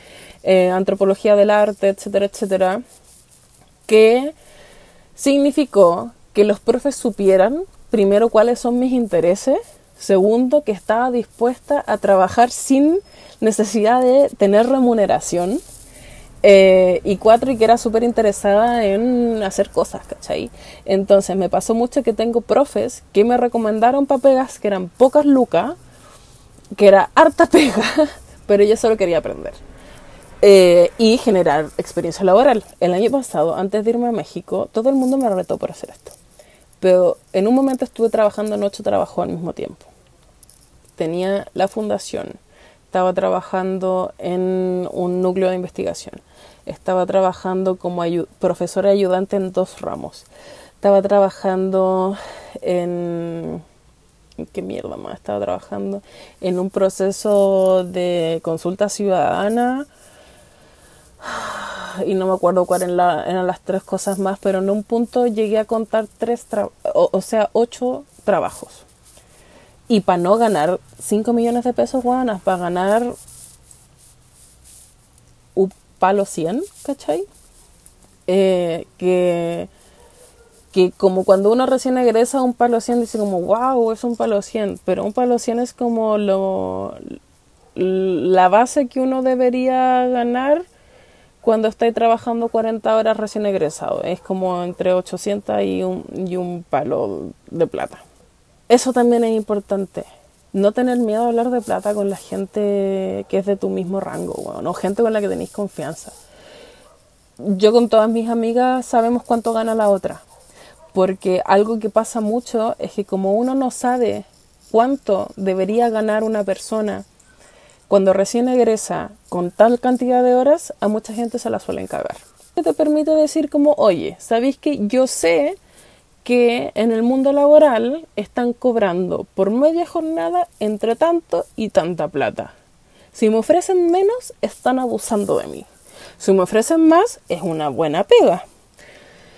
antropología del arte, etcétera, etcétera. Que significó que los profes supieran, primero, cuáles son mis intereses, segundo, que estaba dispuesta a trabajar sin necesidad de tener remuneración, y cuatro, y que era súper interesada en hacer cosas, ¿cachai? Entonces me pasó mucho que tengo profes que me recomendaron para pegas que eran pocas lucas, que era harta pega, pero yo solo quería aprender. Y generar experiencia laboral. El año pasado, antes de irme a México, todo el mundo me retó por hacer esto. Pero en un momento estuve trabajando en 8 trabajos al mismo tiempo. Tenía la fundación, estaba trabajando en un núcleo de investigación, estaba trabajando como profesora ayudante en 2 ramos, estaba trabajando en... ¿Qué mierda más? Estaba trabajando en un proceso de consulta ciudadana, y no me acuerdo cuáles eran las 3 cosas más, pero en un punto llegué a contar 8 trabajos. Y para no ganar 5 millones de pesos, guanas, para ganar un palo 100, ¿cachai? Que como cuando uno recién egresa un palo 100 dice como, wow, es un palo 100, pero un palo 100 es como la base que uno debería ganar cuando estáis trabajando 40 horas recién egresado. Es como entre 800 y un palo de plata. Eso también es importante. No tener miedo a hablar de plata con la gente que es de tu mismo rango, bueno, o gente con la que tenéis confianza. Yo con todas mis amigas sabemos cuánto gana la otra. Porque algo que pasa mucho es que como uno no sabe cuánto debería ganar una persona cuando recién egresa con tal cantidad de horas, a mucha gente se la suelen cagar. Te permite decir como, oye, ¿sabéis que yo sé que en el mundo laboral están cobrando por media jornada entre tanto y tanta plata? Si me ofrecen menos, están abusando de mí. Si me ofrecen más, es una buena pega.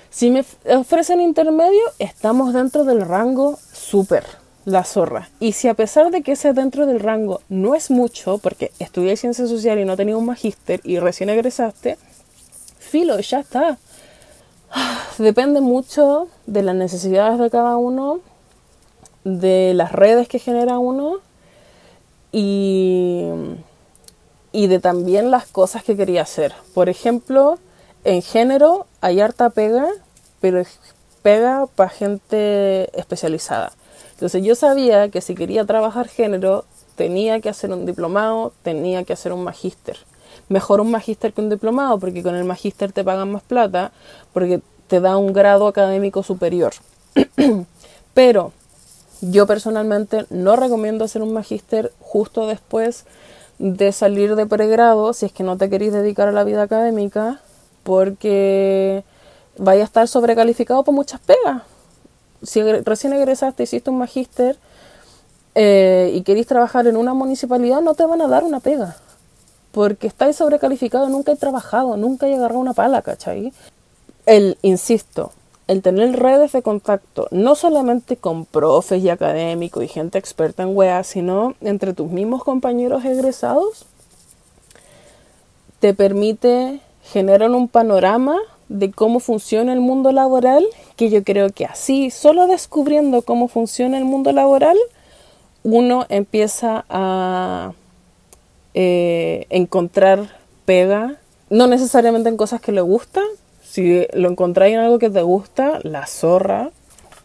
Si me ofrecen intermedio, estamos dentro del rango súper. La zorra. Y si a pesar de que ese dentro del rango no es mucho, porque estudié ciencia social y no tenía un magíster y recién egresaste, filo, ya está. Depende mucho de las necesidades de cada uno, de las redes que genera uno y de también las cosas que quería hacer. Por ejemplo, en género hay harta pega, pero es pega para gente especializada. Entonces yo sabía que si quería trabajar género, tenía que hacer un diplomado, tenía que hacer un magíster. Mejor un magíster que un diplomado, porque con el magíster te pagan más plata, porque te da un grado académico superior. Pero yo personalmente no recomiendo hacer un magíster justo después de salir de pregrado, si es que no te queréis dedicar a la vida académica, porque vaya a estar sobrecalificado por muchas pegas. Si recién egresaste, hiciste un magíster y querís trabajar en una municipalidad, no te van a dar una pega. Porque estáis sobrecalificado, nunca he trabajado, nunca he agarrado una pala, ¿cachai? Insisto, el tener redes de contacto, no solamente con profes y académicos y gente experta en weá, sino entre tus mismos compañeros egresados, te permite generar un panorama de cómo funciona el mundo laboral, que yo creo que así, solo descubriendo cómo funciona el mundo laboral, uno empieza a encontrar pega, no necesariamente en cosas que le gustan. Si lo encontráis en algo que te gusta, la zorra,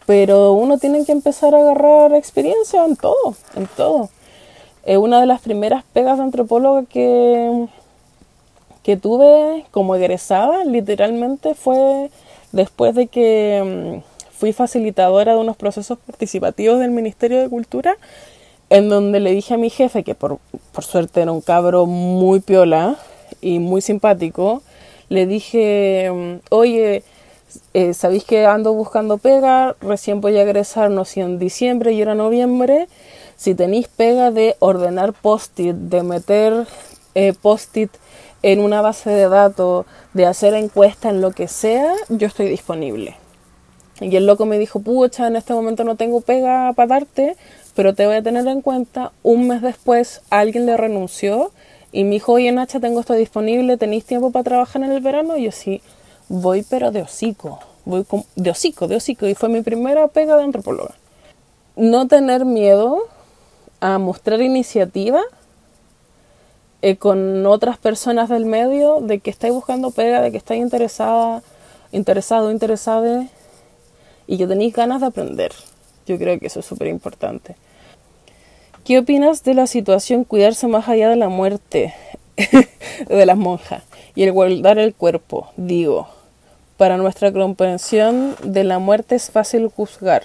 pero uno tiene que empezar a agarrar experiencia en todo, en todo. Una de las primeras pegas de antropóloga que tuve como egresada, literalmente fue después de que fui facilitadora de unos procesos participativos del Ministerio de Cultura, en donde le dije a mi jefe, que por suerte era un cabro muy piola y muy simpático, le dije, oye, Sabéis que ando buscando pega, recién voy a egresar, no sé, en diciembre y era noviembre. Si tenéis pega de ordenar post-it, de meter post-it en una base de datos, de hacer encuesta en lo que sea, yo estoy disponible. Y el loco me dijo, pucha, en este momento no tengo pega para darte, pero te voy a tener en cuenta. Un mes después alguien le renunció y me dijo, oye Nacha, tengo esto disponible, ¿tenéis tiempo para trabajar en el verano? Y yo sí, voy pero de hocico, de hocico. Y fue mi primera pega de antropóloga. No tener miedo a mostrar iniciativa con otras personas del medio, de que estáis buscando pega, de que estáis interesada, interesada y que tenéis ganas de aprender. Yo creo que eso es súper importante. ¿Qué opinas de la situación cuidarse más allá de la muerte de las monjas y el guardar el cuerpo? Digo, para nuestra comprensión de la muerte es fácil juzgar,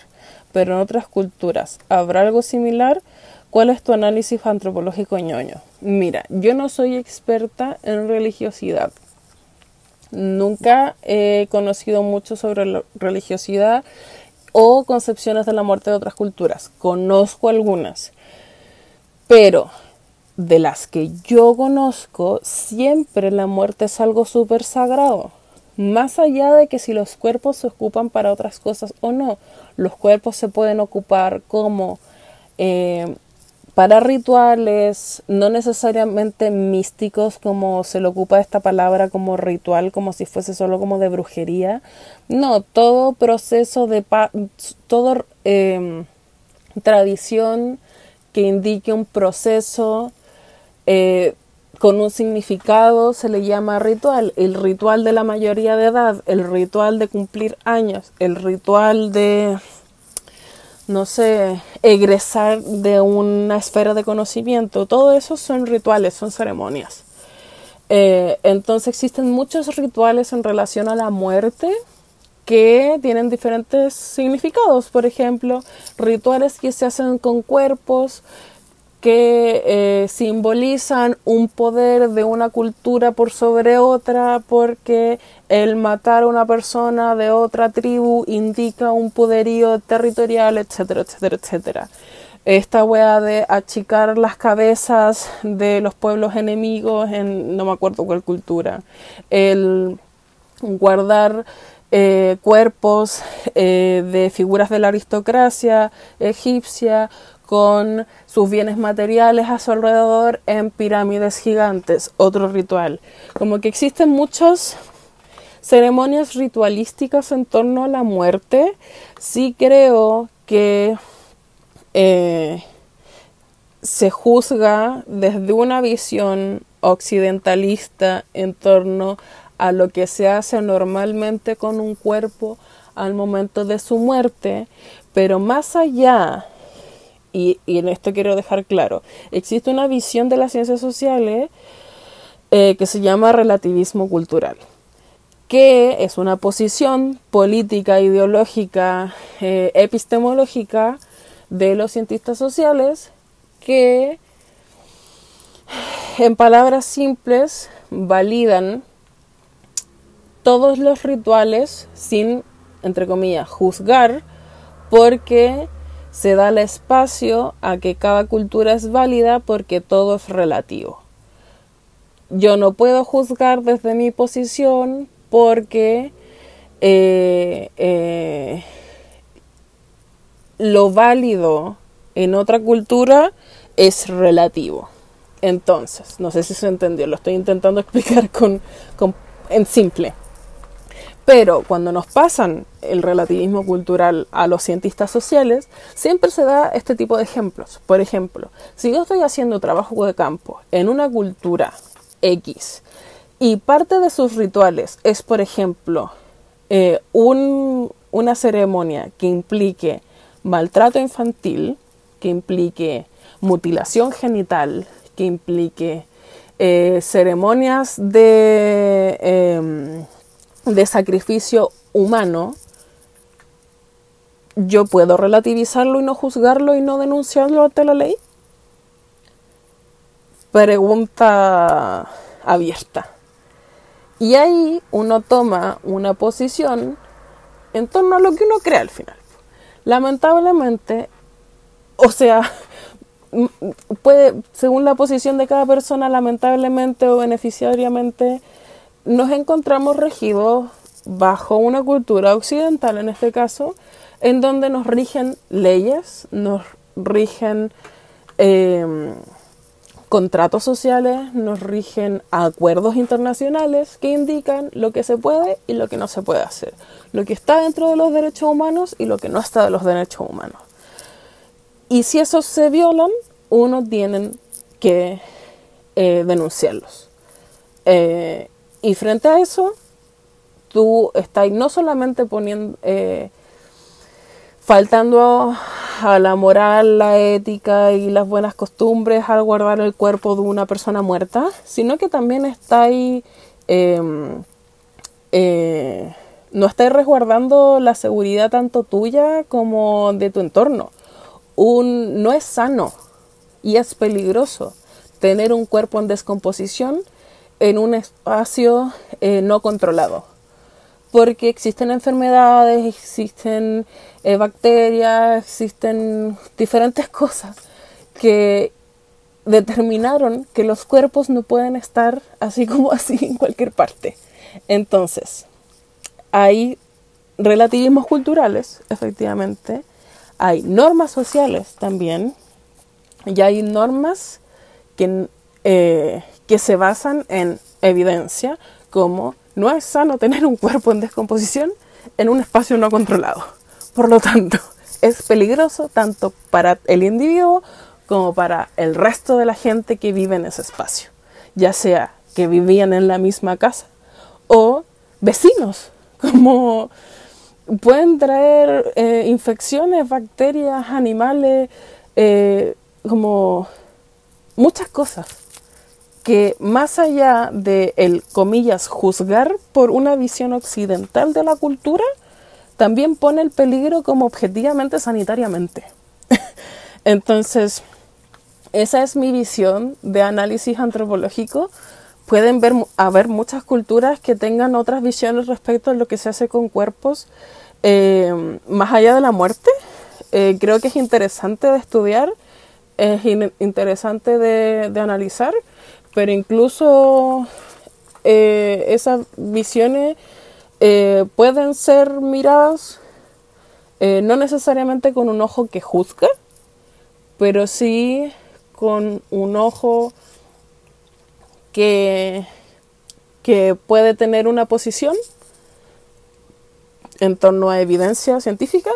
pero en otras culturas, ¿habrá algo similar? ¿Cuál es tu análisis antropológico ñoño? Mira, yo no soy experta en religiosidad. Nunca he conocido mucho sobre la religiosidad o concepciones de la muerte de otras culturas. Conozco algunas, pero de las que yo conozco, siempre la muerte es algo súper sagrado. Más allá de que si los cuerpos se ocupan para otras cosas o no, los cuerpos se pueden ocupar como para rituales, no necesariamente místicos, como se le ocupa esta palabra como ritual, como si fuese solo como de brujería. No, todo proceso de todo tradición que indique un proceso con un significado se le llama ritual. El ritual de la mayoría de edad, el ritual de cumplir años, el ritual de, no sé, egresar de una esfera de conocimiento, todo eso son rituales, son ceremonias. Entonces existen muchos rituales en relación a la muerte que tienen diferentes significados. Por ejemplo, rituales que se hacen con cuerpos que simbolizan un poder de una cultura por sobre otra, porque el matar a una persona de otra tribu indica un poderío territorial, etcétera, etcétera, etcétera. Esta wea de achicar las cabezas de los pueblos enemigos en no me acuerdo cuál cultura. El guardar cuerpos de figuras de la aristocracia egipcia con sus bienes materiales a su alrededor en pirámides gigantes, otro ritual. Como que existen muchas ceremonias ritualísticas en torno a la muerte. Sí creo que se juzga desde una visión occidentalista en torno a lo que se hace normalmente con un cuerpo al momento de su muerte, pero más allá, y en esto quiero dejar claro, existe una visión de las ciencias sociales que se llama relativismo cultural, que es una posición política, ideológica, epistemológica de los cientistas sociales que, en palabras simples, validan todos los rituales sin, entre comillas, juzgar, porque se da el espacio a que cada cultura es válida porque todo es relativo. Yo no puedo juzgar desde mi posición porque lo válido en otra cultura es relativo. Entonces, no sé si se entendió, lo estoy intentando explicar en simple. Pero cuando nos pasan el relativismo cultural a los cientistas sociales, siempre se da este tipo de ejemplos. Por ejemplo, si yo estoy haciendo trabajo de campo en una cultura X y parte de sus rituales es, por ejemplo, una ceremonia que implique maltrato infantil, que implique mutilación genital, que implique ceremonias de sacrificio humano, ¿yo puedo relativizarlo y no juzgarlo y no denunciarlo ante la ley? Pregunta abierta. Y ahí uno toma una posición en torno a lo que uno cree al final. Lamentablemente, o sea, puede, según la posición de cada persona, lamentablemente o beneficiariamente, nos encontramos regidos bajo una cultura occidental, en este caso, en donde nos rigen leyes, nos rigen contratos sociales, nos rigen acuerdos internacionales que indican lo que se puede y lo que no se puede hacer, lo que está dentro de los derechos humanos y lo que no está de los derechos humanos. Y si esos se violan, uno tiene que denunciarlos. Y frente a eso, tú estás no solamente poniendo, faltando a la moral, la ética y las buenas costumbres al guardar el cuerpo de una persona muerta, sino que también estáis, no estáis resguardando la seguridad tanto tuya como de tu entorno. No es sano y es peligroso tener un cuerpo en descomposición en un espacio no controlado. Porque existen enfermedades, existen bacterias, existen diferentes cosas que determinaron que los cuerpos no pueden estar así como así en cualquier parte. Entonces, hay relativismos culturales, efectivamente, hay normas sociales también, y hay normas que se basan en evidencia, como no es sano tener un cuerpo en descomposición en un espacio no controlado. Por lo tanto, es peligroso tanto para el individuo como para el resto de la gente que vive en ese espacio. Ya sea que vivían en la misma casa o vecinos, como pueden traer infecciones, bacterias, animales, como muchas cosas que más allá de el, comillas, juzgar por una visión occidental de la cultura, también pone el peligro como objetivamente sanitariamente. Entonces, esa es mi visión de análisis antropológico. Pueden haber muchas culturas que tengan otras visiones respecto a lo que se hace con cuerpos más allá de la muerte. Creo que es interesante de estudiar, es interesante de analizar, pero incluso esas visiones pueden ser miradas no necesariamente con un ojo que juzga, pero sí con un ojo que puede tener una posición en torno a evidencia científica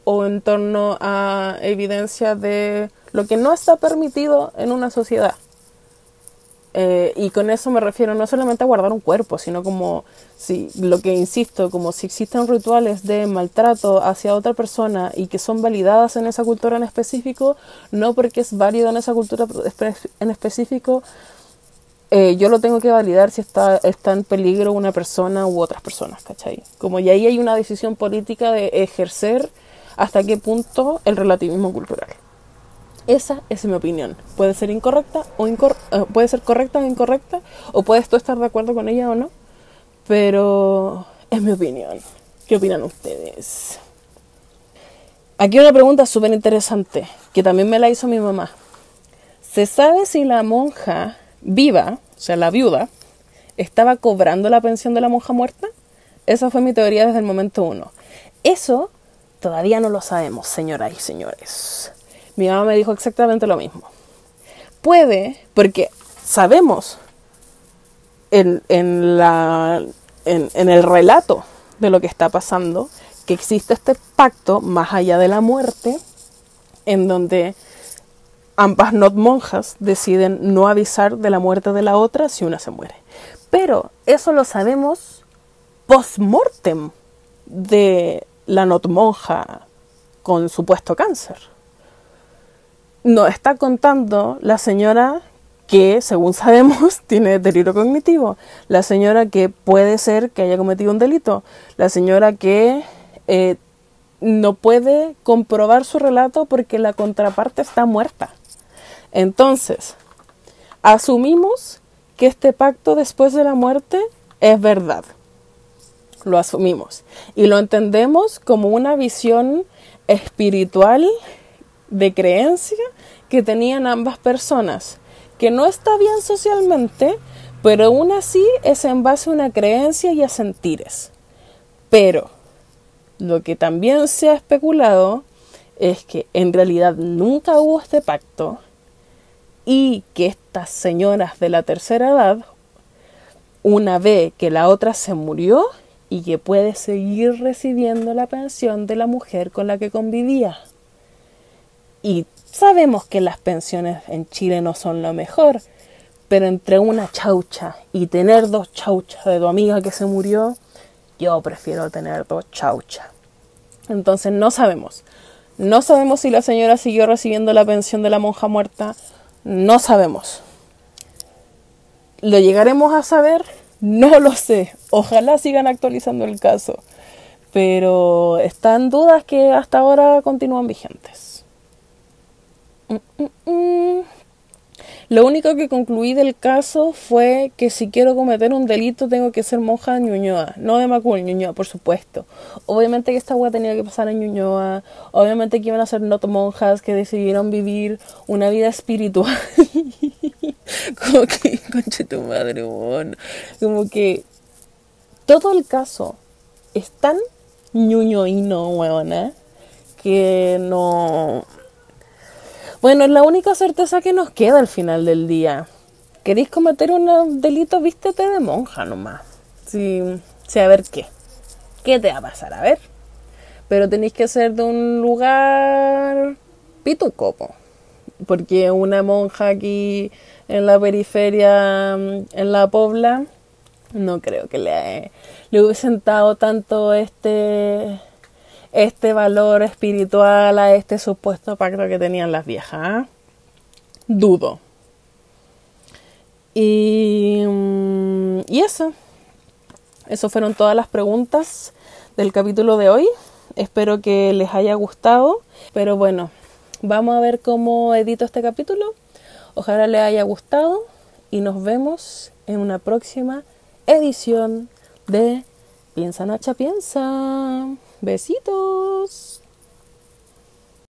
o en torno a evidencia de lo que no está permitido en una sociedad. Y con eso me refiero no solamente a guardar un cuerpo, sino como si, lo que insisto, como si existen rituales de maltrato hacia otra persona y que son validadas en esa cultura en específico, no porque es válido en esa cultura en específico, yo lo tengo que validar si está en peligro una persona u otras personas, ¿cachai? Como y ahí hay una decisión política de ejercer hasta qué punto el relativismo cultural. Esa es mi opinión. Puede ser incorrecta o puede ser correcta o incorrecta, o puedes tú estar de acuerdo con ella o no, pero es mi opinión. ¿Qué opinan ustedes? Aquí una pregunta súper interesante, que también me la hizo mi mamá. ¿Se sabe si la monja viva, o sea, la viuda, estaba cobrando la pensión de la monja muerta? Esa fue mi teoría desde el momento 1. Eso todavía no lo sabemos, señoras y señores. Mi mamá me dijo exactamente lo mismo. Puede, porque sabemos en el relato de lo que está pasando, que existe este pacto más allá de la muerte, en donde ambas monjas deciden no avisar de la muerte de la otra si una se muere. Pero eso lo sabemos post-mortem de la monja con supuesto cáncer. Nos está contando la señora que, según sabemos, tiene deterioro cognitivo. La señora que puede ser que haya cometido un delito. La señora que no puede comprobar su relato porque la contraparte está muerta. Entonces, asumimos que este pacto después de la muerte es verdad. lo asumimos y lo entendemos como una visión espiritual de creencia que tenían ambas personas, que no está bien socialmente, pero aún así es en base a una creencia y a sentires. Pero lo que también se ha especulado es que en realidad nunca hubo este pacto y que estas señoras de la tercera edad, una ve que la otra se murió y que puede seguir recibiendo la pensión de la mujer con la que convivía. Y sabemos que las pensiones en Chile no son lo mejor, pero entre una chaucha y tener 2 chauchas de tu amiga que se murió, yo prefiero tener 2 chauchas. Entonces no sabemos. No sabemos si la señora siguió recibiendo la pensión de la monja muerta. No sabemos. ¿Lo llegaremos a saber? No lo sé. Ojalá sigan actualizando el caso. Pero están dudas que hasta ahora continúan vigentes. Lo único que concluí del caso fue que si quiero cometer un delito tengo que ser monja de Ñuñoa, no de Macul, Ñuñoa, por supuesto. Obviamente que esta hueá tenía que pasar en Ñuñoa, obviamente que iban a ser monjas que decidieron vivir una vida espiritual. Como que, conche tu madre, bon. Como que todo el caso es tan ñuñoíno, huevona, que no... Bueno, es la única certeza que nos queda al final del día. ¿Queréis cometer un delito? Vístete de monja nomás. Sí, a ver qué. ¿Qué te va a pasar? A ver. Pero tenéis que ser de un lugar pituco, po. Porque una monja aquí en la periferia, en la Pobla, no creo que le hubiesen dado tanto este valor espiritual a este supuesto pacto que tenían las viejas. Dudo. Y eso. Eso fueron todas las preguntas del capítulo de hoy. Espero que les haya gustado. Pero bueno, vamos a ver cómo edito este capítulo. Ojalá les haya gustado. Y nos vemos en una próxima edición de Piensa Nacha Piensa. Besitos.